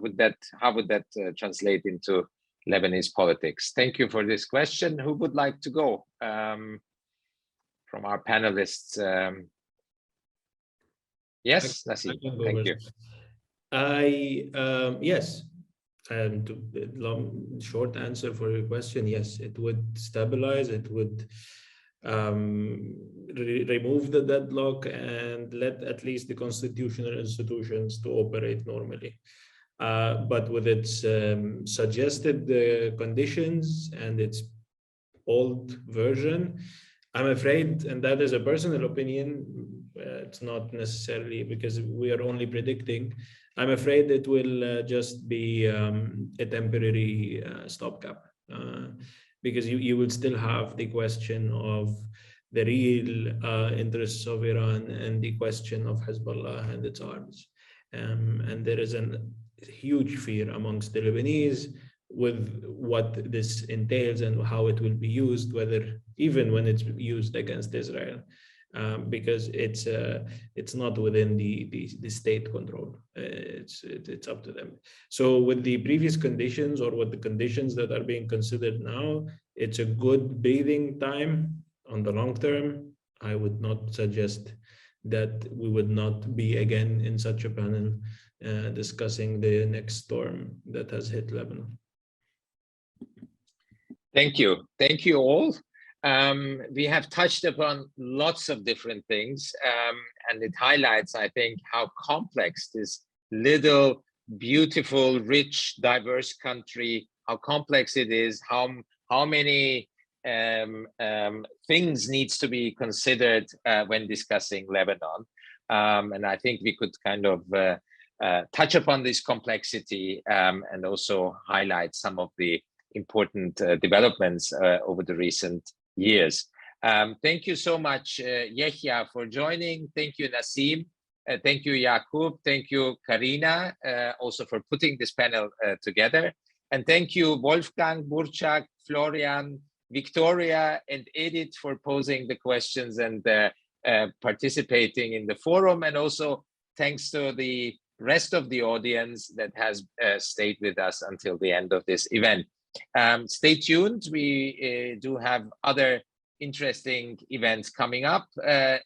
how would that translate into Lebanese politics? Thank you for this question. Who would like to go from our panelists? Yes, Nassim, thank you. Yes, and the short answer for your question, yes, it would stabilize, it would remove the deadlock and let at least the constitutional institutions to operate normally. But with its suggested conditions and its old version, I'm afraid, and that is a personal opinion, it's not necessarily because we are only predicting, I'm afraid it will just be a temporary stopgap, because you will still have the question of the real interests of Iran and the question of Hezbollah and its arms. And there is a huge fear amongst the Lebanese with what this entails and how it will be used, whether even when it's used against Israel, because it's not within the state control. It's up to them. So with the previous conditions, or with the conditions that are being considered now, it's a good breathing time on the long term. I would not suggest that we would not be again in such a panel discussing the next storm that has hit Lebanon. Thank you. Thank you all. We have touched upon lots of different things, and it highlights, I think, how complex this little, beautiful, rich, diverse country, how complex it is, how many things needs to be considered when discussing Lebanon. And I think we could kind of touch upon this complexity and also highlight some of the important developments over the recent years. Thank you so much, Yeghia, for joining. Thank you, Nassim. Thank you, Jakub. Thank you, Karina, also for putting this panel together. And thank you, Wolfgang, Burçak, Florian, Victoria, and Edith for posing the questions and participating in the forum. And also thanks to the rest of the audience that has stayed with us until the end of this event. Stay tuned. We do have other interesting events coming up. In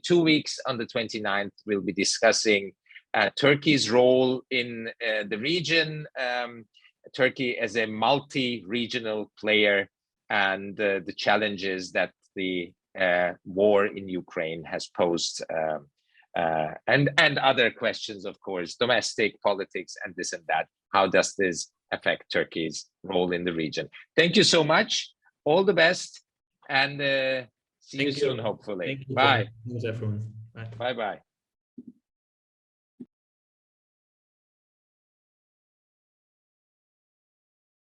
2 weeks, on the 29th, we'll be discussing Turkey's role in the region, Turkey as a multi-regional player, and the challenges that the war in Ukraine has posed, and other questions, of course, domestic politics and this and that. How does this affect Turkey's role in the region? Thank you so much. All the best, and see you soon, hopefully. Thank you. Bye. Thanks, everyone. Bye. Bye-bye.